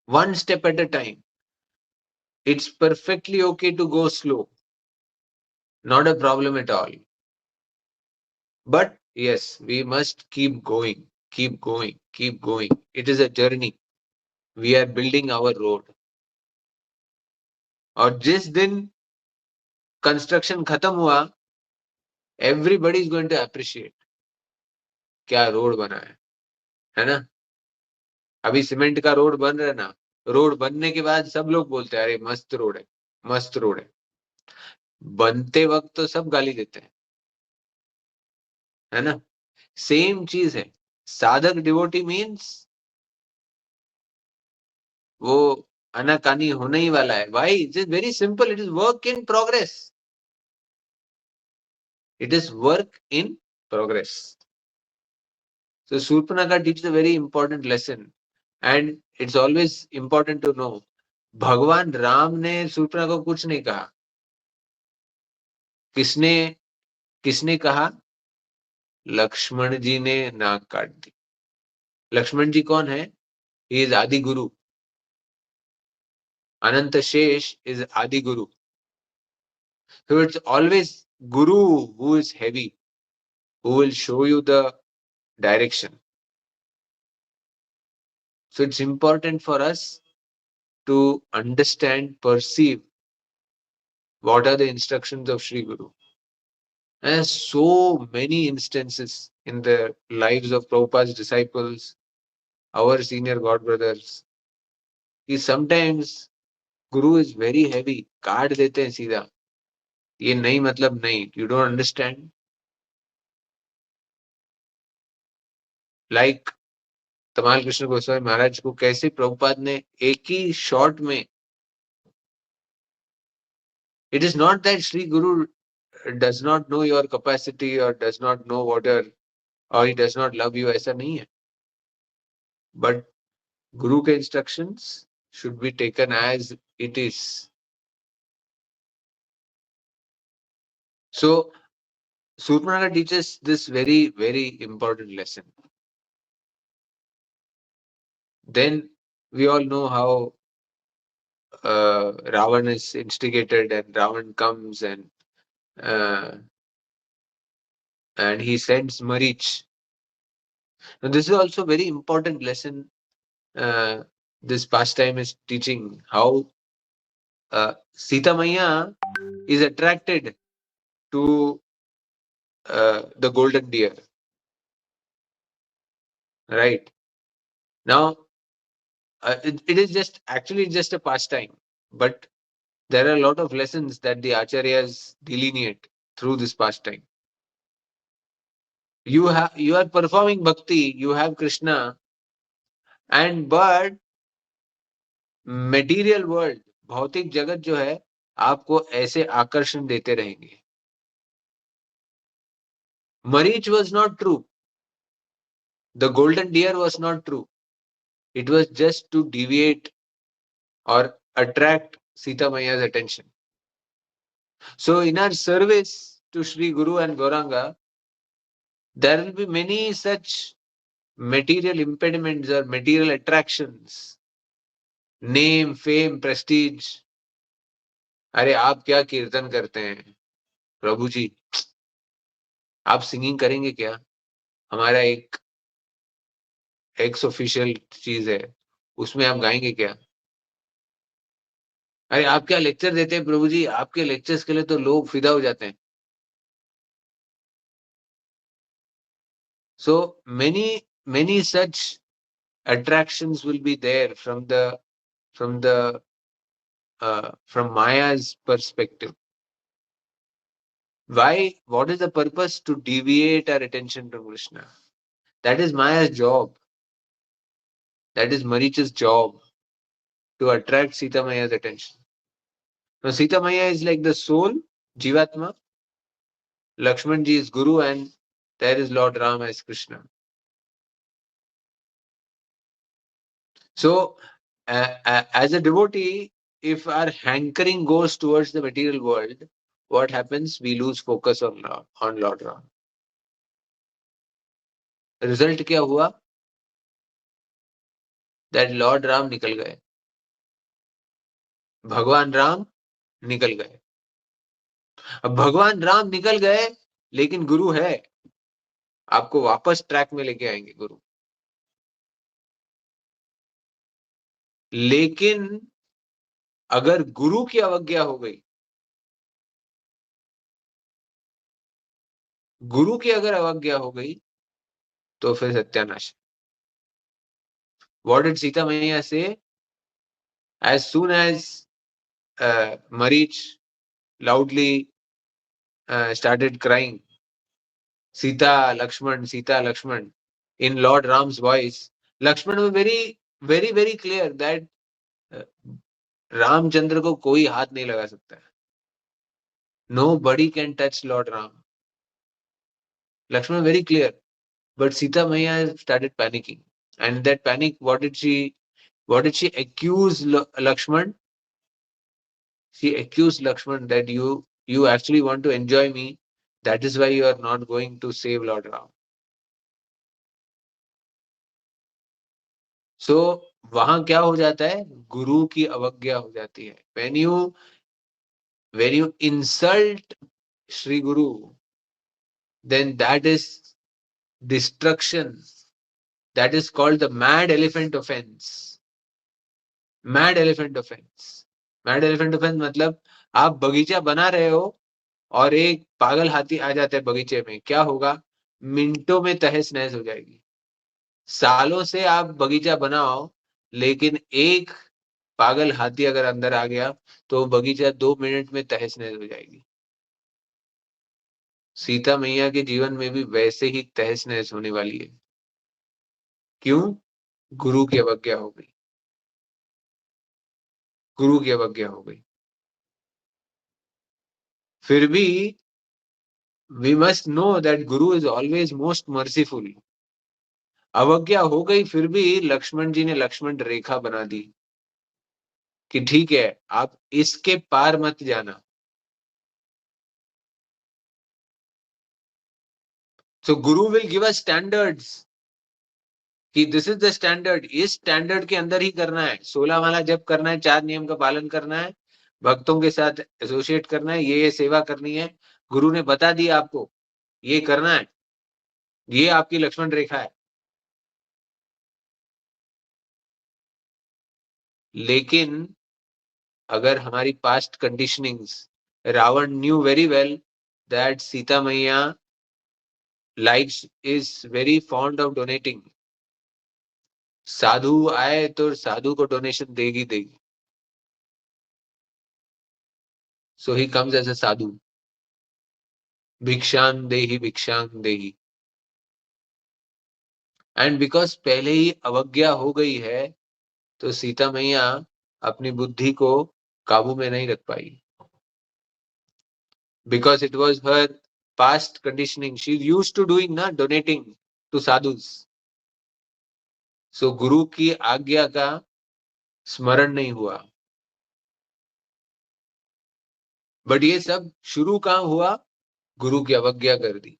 One step at a time. It's perfectly okay to go slow. Not a problem at all. But yes, we must keep going, keep going, keep going. It is a journey. We are building our road. और जिस दिन construction खत्म हुआ, everybody is going to appreciate क्या road बना है ना? अभी सीमेंट का रोड बन रहा है ना, रोड बनने के बाद सब लोग बोलते हैं अरे मस्त रोड है, मस्त रोड है. बनते वक्त तो सब गाली देते हैं, है ना? सेम चीज है. साधक डिवोटी मीन्स वो अनाकानी होने ही वाला है. Why? It is very simple. It is work in progress. It is work in progress. So Surpanaka teaches a very important lesson, and it's always important to know. भगवान राम ने शूर्पणखा को कुछ नहीं कहा. किसने किसने कहा? लक्ष्मण जी ने नाक काट दी. लक्ष्मण जी कौन है? ही इज आदि गुरु. अनंत शेष इज आदि गुरु. So it's always Guru who is heavy, who will show you the direction. So it's important for us to understand, perceive what are the instructions of Sri Guru. And there's so many instances in the lives of Prabhupada's disciples, our senior God brothers. He sometimes Guru is very heavy, काट देते हैं सीधा. ये नहीं मतलब नहीं. You don't understand. Like तमाल कृष्ण गोस्वामी महाराज को कैसे प्रभुपाद ने एक ही शॉट में. It is not that Sri Guru does not know your capacity or does not know or he does not love you, ऐसा नहीं है. But Guru के instructions should be taken as it is. So Surpanaka teaches this very, very important lesson. Then we all know how Ravan is instigated and Ravan comes uh, and he sends Marich. Now this is also very important lesson this pastime is teaching how Sita Maya is attracted to the golden deer. Right now, it is just actually just a pastime, but there are a lot of lessons that the acharyas delineate through this pastime. You are performing bhakti, you have Krishna, and but material world, भौतिक जगत जो है आपको ऐसे आकर्षण देते रहेंगे. Marich was not true, the golden deer was not true, it was just to deviate और attract Sita Maya's attention. So in our service to Sri Guru and Gauranga, there will be many such material impediments or material attractions, name, fame, prestige. अरे आप क्या कीर्तन करते हैं प्रभु जी, आप singing करेंगे क्या? हमारा एक एक्स ऑफिशियल चीज है, उसमें आप गाएंगे क्या? अरे आप क्या लेक्चर देते हैं प्रभु जी, आपके लेक्चर्स के लिए तो लोग फिदा हो जाते हैं. So many such attractions will be there from the from Maya's perspective. Why? What is the purpose? To deviate our attention from Krishna. That is Maya's job. That is Maricha's job, to attract Sita Maya's attention. Now Sita Maya is like the soul, Jivatma. Lakshman ji is Guru, and there is Lord Ram as Krishna. So, as a devotee, if our hankering goes towards the material world, what happens? We lose focus on Lord Ram. Result क्या हुआ? That Lord Ram निकल गए, भगवान राम निकल गए. अब भगवान राम निकल गए, लेकिन गुरु है, आपको वापस ट्रैक में लेके आएंगे गुरु. लेकिन अगर गुरु की अवज्ञा हो गई, गुरु की अगर अवज्ञा हो गई, तो फिर सत्यानाश. What did Sita Maya say? As soon as Marich loudly started crying, Sita Lakshman, in Lord Ram's voice, Lakshman was very clear that Ramchandra को कोई हाथ नहीं लगा सकता है. Nobody can touch Lord Ram. Lakshman very clear, but Sita Maya started panicking, and that panic, what did she accuse Lakshman? She accused Lakshman that you actually want to enjoy me, that is why you are not going to save Lord Ram. So वहां क्या हो जाता है? गुरु की अवज्ञा हो जाती है. When you insult Sri Guru, then that is destruction. That is called the mad elephant offense. Mad elephant offense. Mad elephant offense मतलब आप बगीचा बना रहे हो और एक पागल हाथी आ जाता है बगीचे में, क्या होगा? मिनटों में तहस नहस हो जाएगी. सालों से आप बगीचा बनाओ, लेकिन एक पागल हाथी अगर अंदर आ गया तो बगीचा 2 मिनट में तहस नहस हो जाएगी. सीता मैया के जीवन में भी वैसे ही तहस नहस होने वाली है. क्यों? गुरु की अवज्ञा हो गई. गुरु की अवज्ञा हो गई. फिर भी we must know that Guru is always most merciful. अवज्ञा हो गई, फिर भी लक्ष्मण जी ने लक्ष्मण रेखा बना दी कि ठीक है, आप इसके पार मत जाना. So Guru will give us standards कि दिस इज द स्टैंडर्ड, इस स्टैंडर्ड के अंदर ही करना है. 16 माला जप करना है, 4 नियम का पालन करना है, भक्तों के साथ एसोसिएट करना है, ये सेवा करनी है. गुरु ने बता दिया आपको ये करना है, ये आपकी लक्ष्मण रेखा है. लेकिन अगर हमारी past conditionings, Ravan knew very well that Sita maiya likes is very fond of donating. साधु आए तो साधु को डोनेशन देगी देगी. So he comes as a sadhu. भिक्षां देहि भिक्षां देहि. And because पहले ही अवज्ञा हो गई है तो सीता मैया अपनी बुद्धि को काबू में नहीं रख पाई. Because it was her past conditioning. She used to doing ना donating to sadhus. So गुरु की आज्ञा का स्मरण नहीं हुआ. बट ये सब शुरू कहाँ हुआ? गुरु की अवज्ञा कर दी.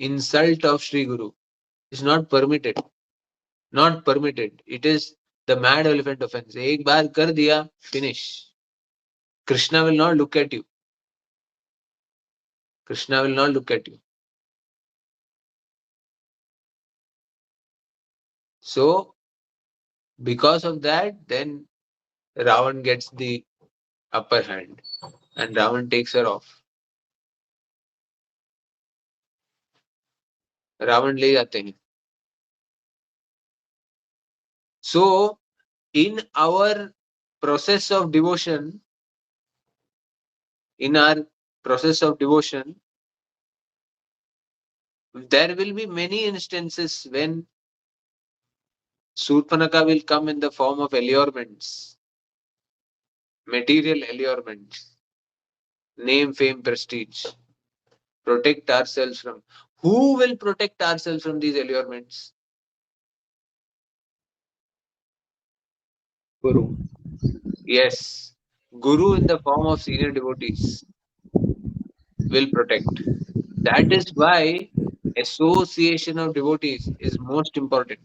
Insult of Shri Guru is not permitted. Not permitted. It is the mad elephant offence. एक बार कर दिया, finish. Krishna will not look at you. Krishna will not look at you. So because of that, then Ravan gets the upper hand and Ravan takes her off. Ravan ले जाते हैं. So in our process of devotion, there will be many instances when Surpanaka will come in the form of allurements, material allurements, name, fame, prestige. Protect ourselves from. Who will protect ourselves from these allurements? Guru. Yes, Guru in the form of senior devotees will protect. That is why association of devotees is most important.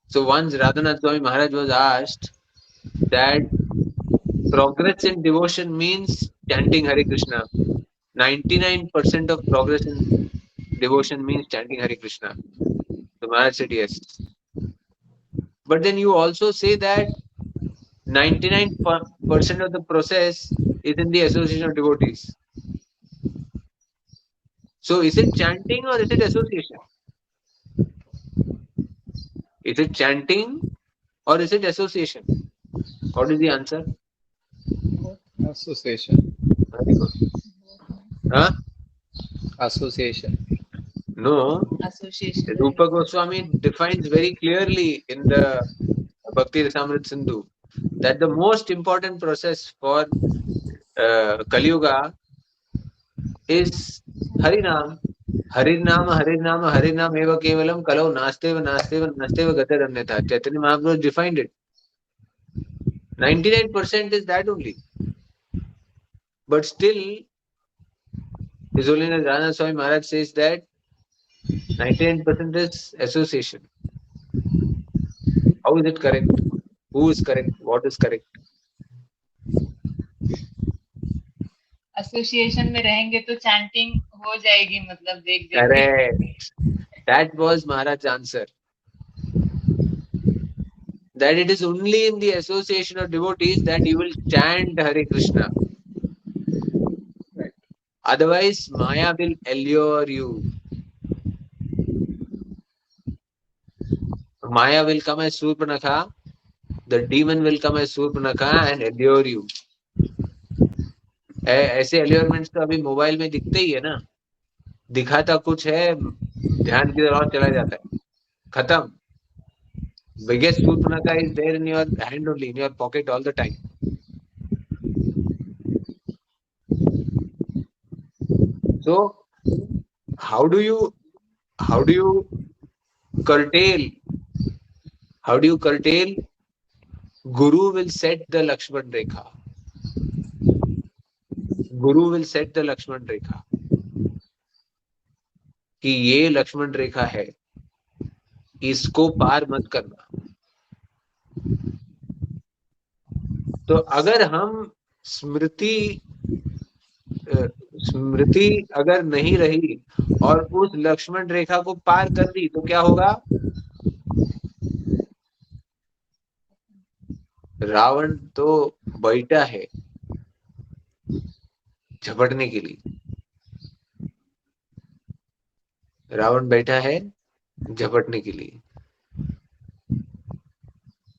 So once Radhanath Swami Maharaj was asked that progress in devotion means chanting Hare Krishna. 99% of progress in devotion means chanting Hare Krishna. So Maharaj said yes. But then you also say that 99% of the process is in the association of devotees. So is it chanting or is it association? Is it chanting or is it association? What is the answer? Association. Very good. Huh? Association. No. Association. Rupa Goswami defines very clearly in the Bhakti Rasamrita Sindhu that the most important process for Kali Yuga is Harinam. Harinam, Harinam, Harinam eva kevalam kalau nasteva nasteva nasteva gatar annatha. Chaitanya Mahaprabhu defined it. 99% is that only. But still, His Holiness Radhanath Swami Maharaj says that 99% is association. How is it correct? Who is correct? What is correct? Association में रहेंगे तो chanting हो जाएगी, मतलब देख देख के. Correct. That was Maharaj's answer. That it is only in the association of devotees that you will chant Hare Krishna. Otherwise, Maya will allure you. Maya will come as Surpanakha. The demon will come as Surpanakha and allure you. ऐसे allurements तो अभी mobile में दिखते ही है ना. दिखाता कुछ है, ध्यान की तरफ चला जाता है, खत्म. Biggest Surpanakha is there in your hand only, in your pocket all the time. So how do you curtail? How do you curtail? Guru will set the Lakshman Rekha. Guru will set the Lakshman Rekha. कि ये लक्ष्मण रेखा है, इसको पार मत करना. तो अगर हम स्मृति अगर नहीं रही और उस लक्ष्मण रेखा को पार कर दी तो क्या होगा? रावण तो बैठा है झपटने के लिए, रावण बैठा है झपटने के लिए,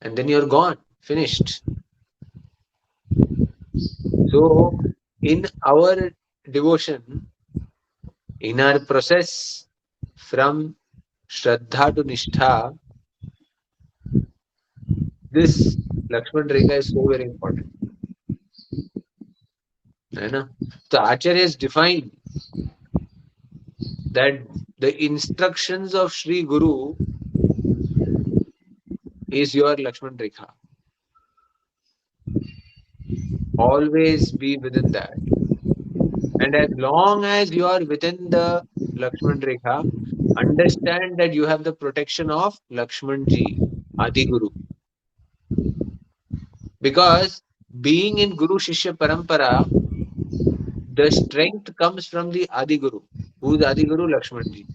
and then you're gone, finished. So in our devotion, in our process from Shraddha to Nishtha, this Lakshman Rekha is so very important. है ना? So Acharya has defined that the instructions of Sri Guru is your Lakshman Rekha. Always be within that. And as long as you are within the Lakshman Rekha, understand that you have the protection of Lakshman Ji, Adi Guru. Because being in Guru Shishya Parampara, the strength comes from the Adi Guru. Who is Adi Guru? Lakshman Ji.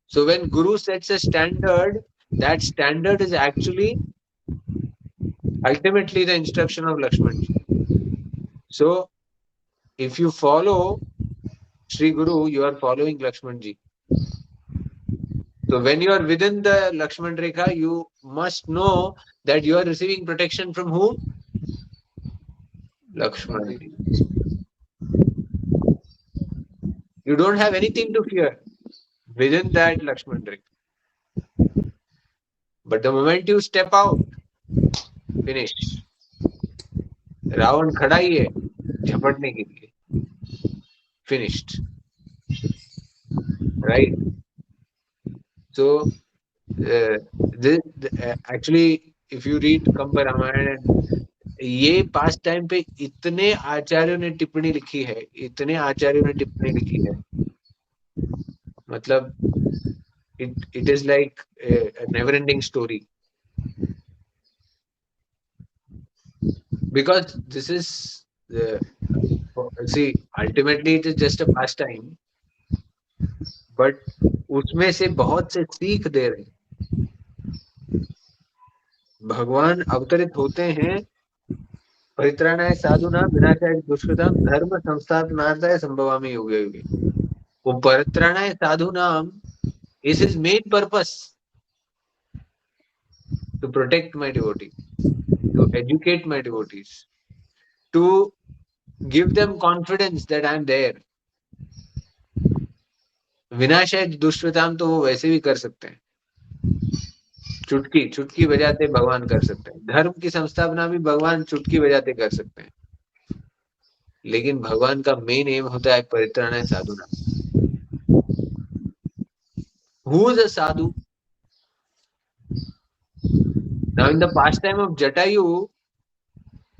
So when Guru sets a standard, that standard is actually ultimately the instruction of Lakshman Ji. So if you follow Sri Guru, you are following Lakshman Ji. So when you are within the Lakshman Rekha, you must know that you are receiving protection from whom? Lakshman Ji. You don't have anything to fear within that Lakshman Rekha. But the moment you step out, finish. Ravan खड़ा ही है झपटने के लिए, finished. Right? So actually, if you read Kampa Ramayana, ये पास time पे इतने आचार्यों ने टिप्पणी लिखी है, इतने आचार्यों ने टिप्पणी लिखी है, मतलब it is like a never ending story, because this is see, ultimately it is just a pastime, but उसमें से बहुत से सीख दे रहे हैं। भगवान अवतरित होते हैं परित्राणाय साधुनां विनाशाय दुष्कृतां धर्म संस्थापनार्थाय संभवामि युगे युगे। वो परित्राणाय साधुनां is his main purpose, to protect my devotees, to educate my devotees, to give them confidence that I am there. विनाशाय दुष्कृताम तो वो वैसे भी कर सकते हैं, चुटकी चुटकी बजाते भगवान कर सकते हैं, धर्म की संस्थापना भी भगवान चुटकी बजाते कर सकते हैं, लेकिन भगवान का मेन एम होता है परित्राणाय साधुनां। Who is a sadhu? Now in the pastime of Jatayu,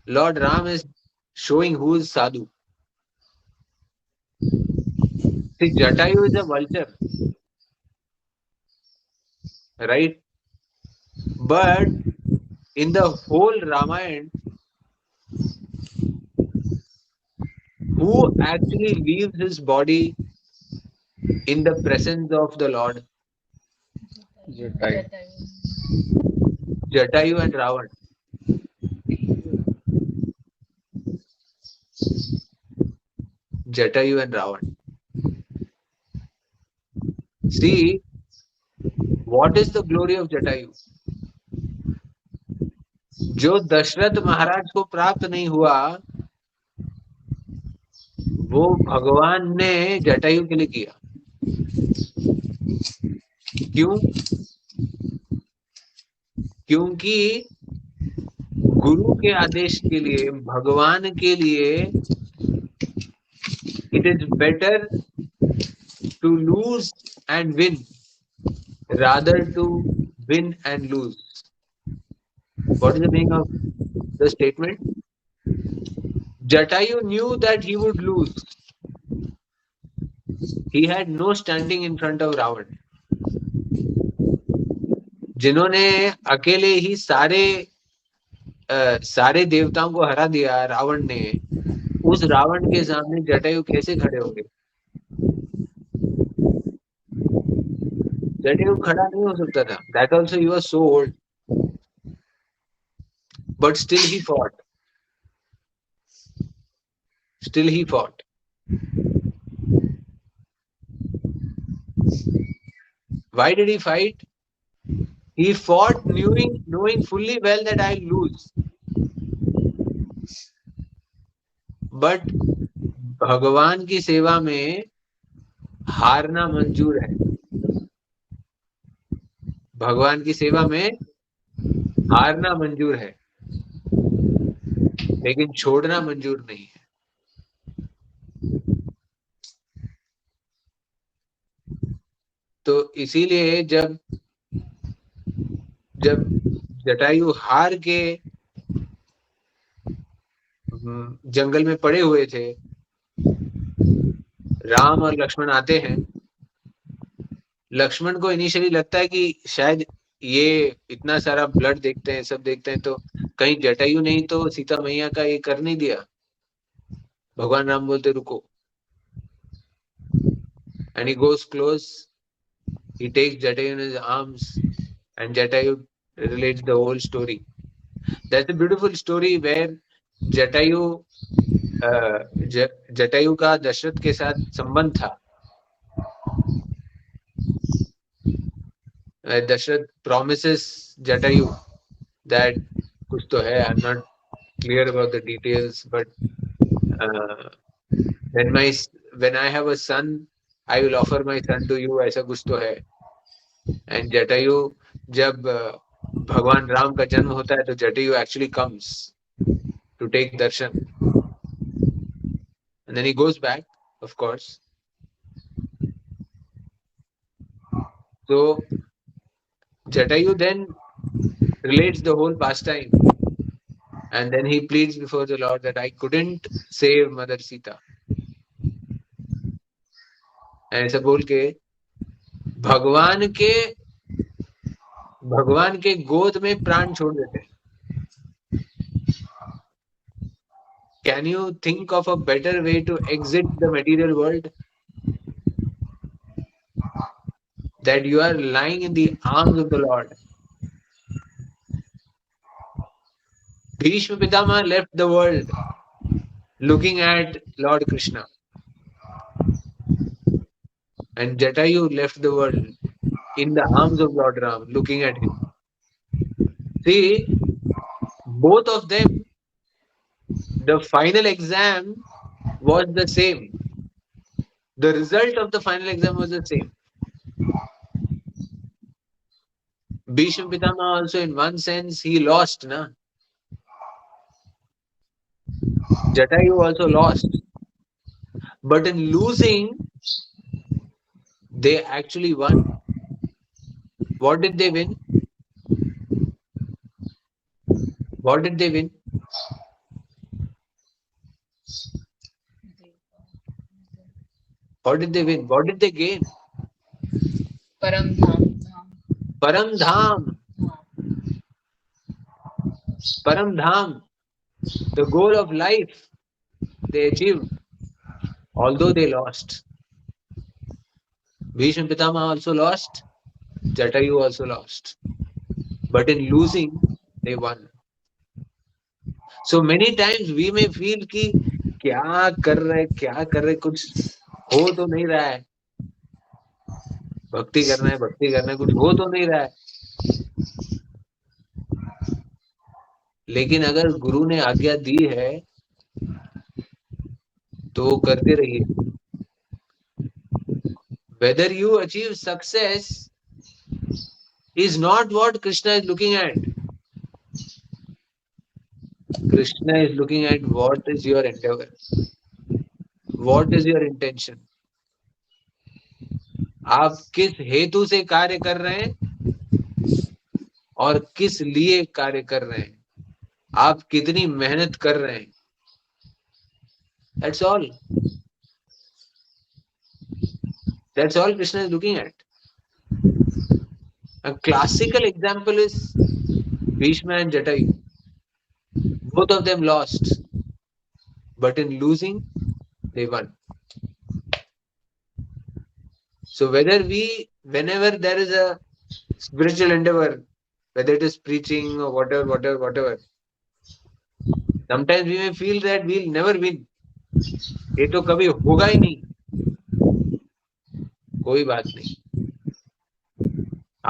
Lord Ram is showing who is sadhu. See, Jatayu is a vulture, right? But in the whole Ramayana, who actually leaves his body in the presence of the Lord? Jatayu. Jatayu and Ravan. Jatayu and Ravan. See, what is the glory of Jatayu? जो दशरथ महाराज को प्राप्त नहीं हुआ, वो भगवान ने जटायु के लिए किया। क्यों? क्योंकि गुरु के आदेश के लिए, भगवान के लिए, it is better to lose and win rather to win and lose. What is the meaning of the statement? Jatayu knew that he would lose. He had no standing in front of Ravan. जिन्होंने अकेले ही सारे देवताओं को हरा दिया रावण ने, उस रावण के सामने जटायु कैसे खड़े होंगे? जटायु खड़ा नहीं हो सकता था। That also he was so old. but still he fought. Still he fought. Why did he fight? He fought knowing fully well that I'll lose. But भगवान की सेवा में हारना मंजूर है. भगवान की सेवा में हारना मंजूर है, लेकिन छोड़ना मंजूर नहीं है. तो इसीलिए जब जटायु हार के जंगल में पड़े हुए थे, राम और लक्ष्मण आते हैं. लक्ष्मण को इनिशियली लगता है कि शायद ये इतना सारा ब्लड देखते हैं, सब देखते हैं, तो कहीं जटायु नहीं तो सीता मैया का ये कर नहीं दिया. भगवान राम बोलते रुको, and he goes close. He takes Jatayu in his arms, and Jatayu relates the whole story. That's a beautiful story where Jatayu Jatayu का दशरथ के साथ संबंध था. दशरथ promises Jatayu that कुछ तो है, I'm not clear about the details, but when I have a son, I will offer my son to you, ऐसा कुछ तो है. And Jatayu, जब भगवान राम का जन्म होता है तो Jatayu actually comes to take darshan, and then he goes back, of course. So Jatayu then relates the whole pastime, and then he pleads before the Lord that I couldn't save Mother Sita. ऐसा बोल के भगवान के गोद में प्राण छोड़ देते. Can you think of a better way to exit the material world? That you are lying in the arms of the Lord. Bhishma Pitama left the world looking at Lord Krishna. And Jatayu left the world in the arms of Lord Ram looking at him. See, both of them, the final exam was the same. The result of the final exam was the same. Bhishma Pitama also, in one sense, he lost, na? Jatayu also lost. But in losing, they actually won. What did they win? What did they win? What did they win? What did they gain? परम धाम. Param Dham. Param Dham. The goal of life they achieved, although they lost. Bhishma Pitama also lost. Jatayu also lost. But in losing, they won. So many times we may feel कि क्या कर रहे कुछ हो तो नहीं रहा है. भक्ति करना है, कुछ हो तो नहीं रहा है. लेकिन अगर गुरु ने आज्ञा दी है तो करते रहिए. Whether you achieve success is not what Krishna is looking at. Krishna is looking at what is your endeavor, what is your intention. आप किस हेतु से कार्य कर रहे हैं और किस लिए कार्य कर रहे हैं, आप कितनी मेहनत कर रहे हैं. That's all. That's all Krishna is looking at. A classical example is Bhishma and Jatayu. Both of them lost, but in losing, they won. So whenever there is a spiritual endeavor, whether it is preaching or whatever, Sometimes we may feel that we'll never win. ये तो कभी होगा ही नहीं. कोई बात नहीं.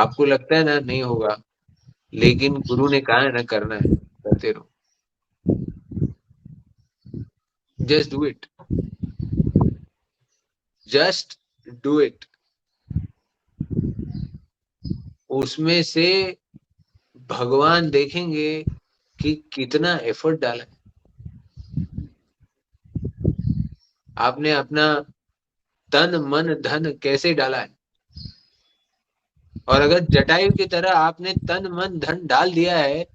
आपको लगता है ना नहीं होगा, लेकिन गुरु ने कहा है ना करना है, करते रहो. Just do it. Just do it. उसमें से भगवान देखेंगे कि कितना एफर्ट डाला है. आपने अपना तन मन धन कैसे डाला है. और अगर जटायु की तरह आपने तन मन धन डाल दिया है,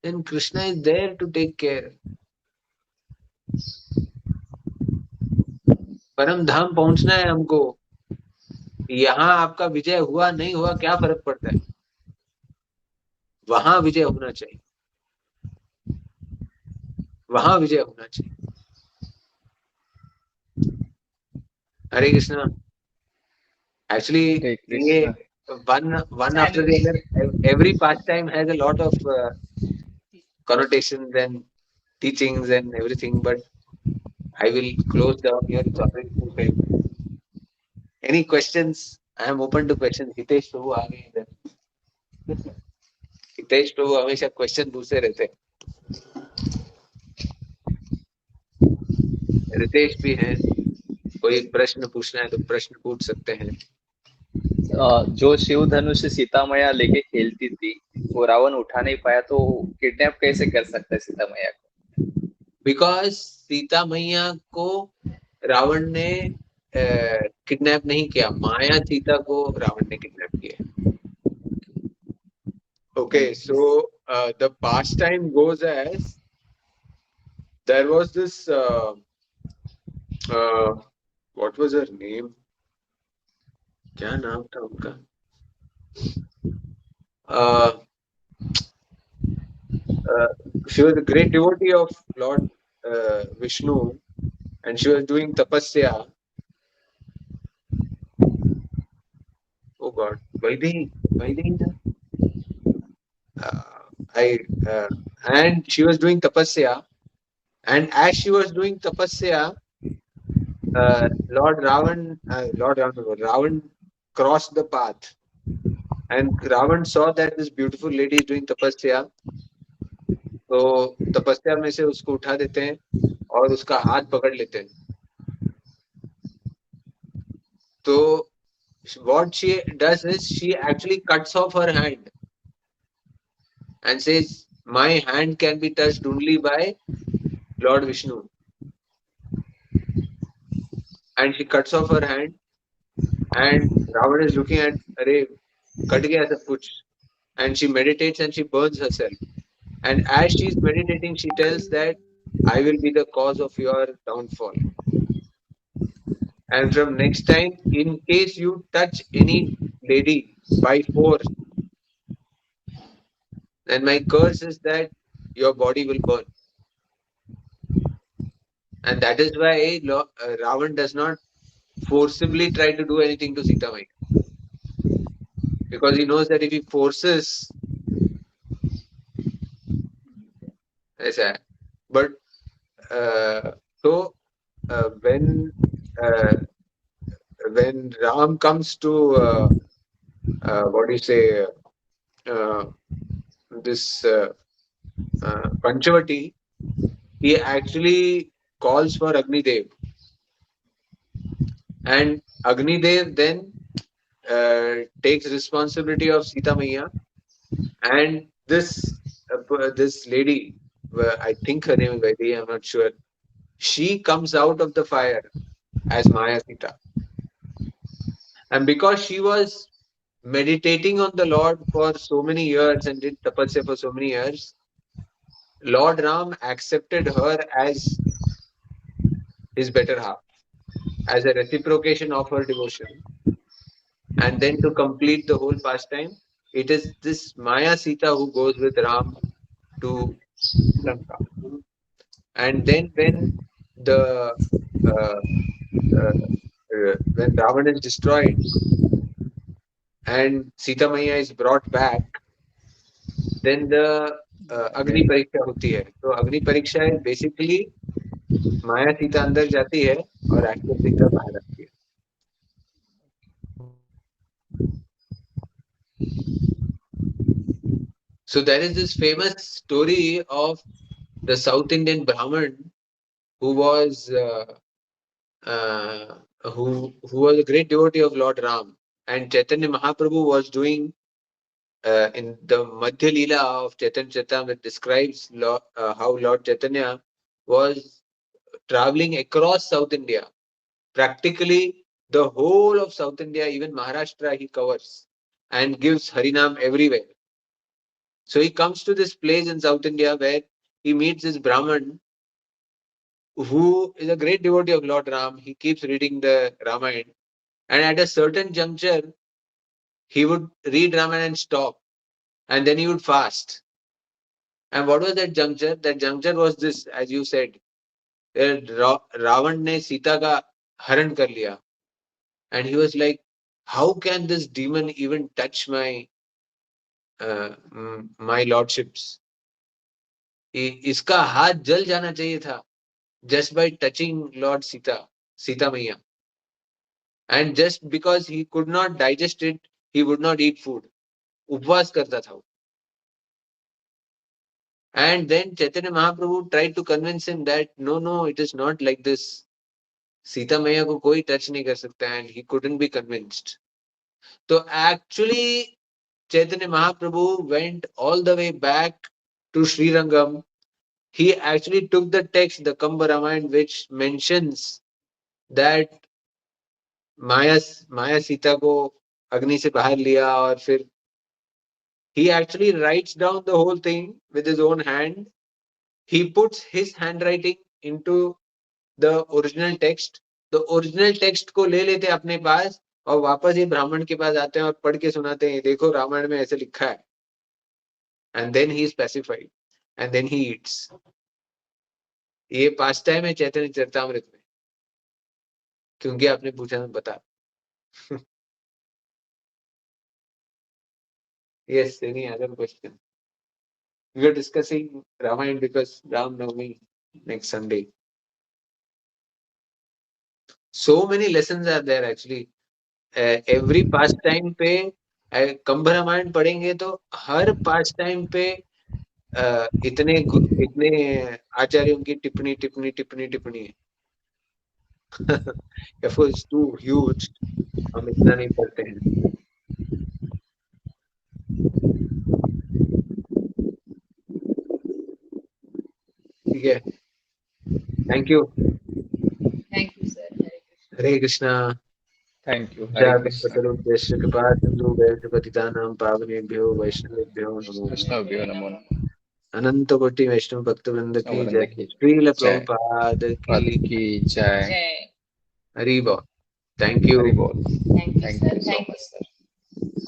then Krishna is there to take care. परम धाम पहुंचना है हमको. यहाँ आपका विजय हुआ नहीं हुआ क्या फर्क पड़ता है, वहां विजय होना चाहिए. वहां विजय होना चाहिए. हरे कृष्णा. Actually, Hare ये Krishna. one after the other, every pastime has a lot of connotations and teachings and everything, but I will close down here. It's already too late. Any questions? I am open to questions. Hitesh प्रभु आ गए इधर. हितेश प्रभु हमेशा question पूछते रहते हैं. रितेश भी हैं, कोई प्रश्न पूछना है तो प्रश्न पूछ सकते हैं. जो शिव धनुष सीता मैया लेके खेलती थी, वो रावण उठा नहीं पाया, तो किडनैप कैसे कर सकता है सीता मैया को? बिकॉज सीता मैया को रावण ने किडनैप नहीं किया, माया सीता को रावण ने किडनैप किया. Okay, so the pastime goes as there was this what was her name? क्या नाम था उनका? She was a great devotee of Lord Vishnu, and she was doing tapasya. Oh God, Vaidehi. And she was doing tapasya, and as she was doing tapasya, Lord Ravan crossed the path, and Ravan saw that this beautiful lady is doing tapasya. तो तपस्या में से उसको उठा देते हैं और उसका हाथ पकड़ लेते हैं. तो what she does is she actually cuts off her hand and says, my hand can be touched only by Lord Vishnu. And she cuts off her hand, and Ravan is looking at, अरे cut गया सब कुछ. And she meditates and she burns herself. And as she is meditating, she tells that I will be the cause of your downfall. And from next time, in case you touch any lady by force, then my curse is that your body will burn. And that is why Ravan does not forcibly try to do anything to Sita Maya. Because he knows that if he forces, ऐसा है. But when Ram comes to what do you say, this Panchavati, he actually calls for Agnidev, and Agnidev then takes responsibility of Sita Maya, and this lady, I think her name is Vaidhi, I'm not sure, she comes out of the fire as Maya Sita. And because she was meditating on the Lord for so many years and did tapasya for so many years, Lord Ram accepted her as his better half, as a reciprocation of her devotion. And then to complete the whole pastime, it is this Maya Sita who goes with Ram to Lanka. And then when when Ravan is destroyed and Sita Maya is brought back, then the अग्नि परीक्षा होती है। तो अग्नि परीक्षा है basically माया सीता अंदर जाती है और एक्चुअल सीता बाहर आती है। So there is this famous story of the South Indian Brahmin who was who was a great devotee of Lord Ram, and Chaitanya Mahaprabhu was doing in the Madhya Leela of Chaitanya Charitamrita, it describes how Lord Chaitanya was traveling across South India. Practically the whole of South India, even Maharashtra, he covers and gives Harinam everywhere. So he comes to this place in South India where he meets this Brahman who is a great devotee of Lord Ram. He keeps reading the Ramayana, and at a certain juncture, he would read Ramayana and stop, and then he would fast. And what was that juncture? That juncture was this, as you said, Ravan ने सीता का हरण कर लिया, and he was like, how can this demon even touch my lordships? इसका हाथ जल जाना चाहिए था just by touching Lord Sita Maiya. And just because he could not digest it, he would not eat food. उपवास करता था वो. And then Chaitanya Mahaprabhu tried to convince him that no, it is not like this. Sita मैया को कोई touch नहीं कर सकता, and he couldn't be convinced. So actually Chaitanya Mahaprabhu went all the way back to Srirangam. He actually took the text, the Kamba Ramayana, which mentions that माया सीता को अग्नि से बाहर लिया, और फिर he actually writes down the whole thing with his own hand. He puts his handwriting into the original text. The original text को ले लेते अपने पास और वापस ये ब्राह्मण के पास आते हैं और पढ़ के सुनाते हैं, देखो रामायण में ऐसे लिखा है. And then he is pacified and then he eats. ये पास टाइम है चैतन्य चरितामृत में, क्योंकि आपने पूछा मैं बता. Yes, any other question? We are discussing Ramayana because Ram Navami next Sunday. So many lessons are there actually. Every pastime पे कंभ रामायण पढ़ेंगे तो हर pastime पे इतने इतने आचार्यों की टिप्पणी टिप्पणी टिप्पणी टिप्पणी है. Of course, too huge. हम इतना नहीं पढ़ते हैं. ठीक है. Thank you. Thank you, sir. Hare Krishna. Thank you. Hare Krishna. जातपतरुभ्यश्च कृपासिन्धु वैष्णवपतितानां पावनेभ्यो वैष्णवेभ्यो नमो नमः. कृष्णाभ्यो नमो नमः. अनंत कोटि वैष्णव भक्तवृंद की वृंद जय. की श्रील जय. प्रभुपाद पाद की की जय. Jai. हरि बोल. Thank you. हरि बोल. Thank you, Thank sir. you so Thank you. much, sir.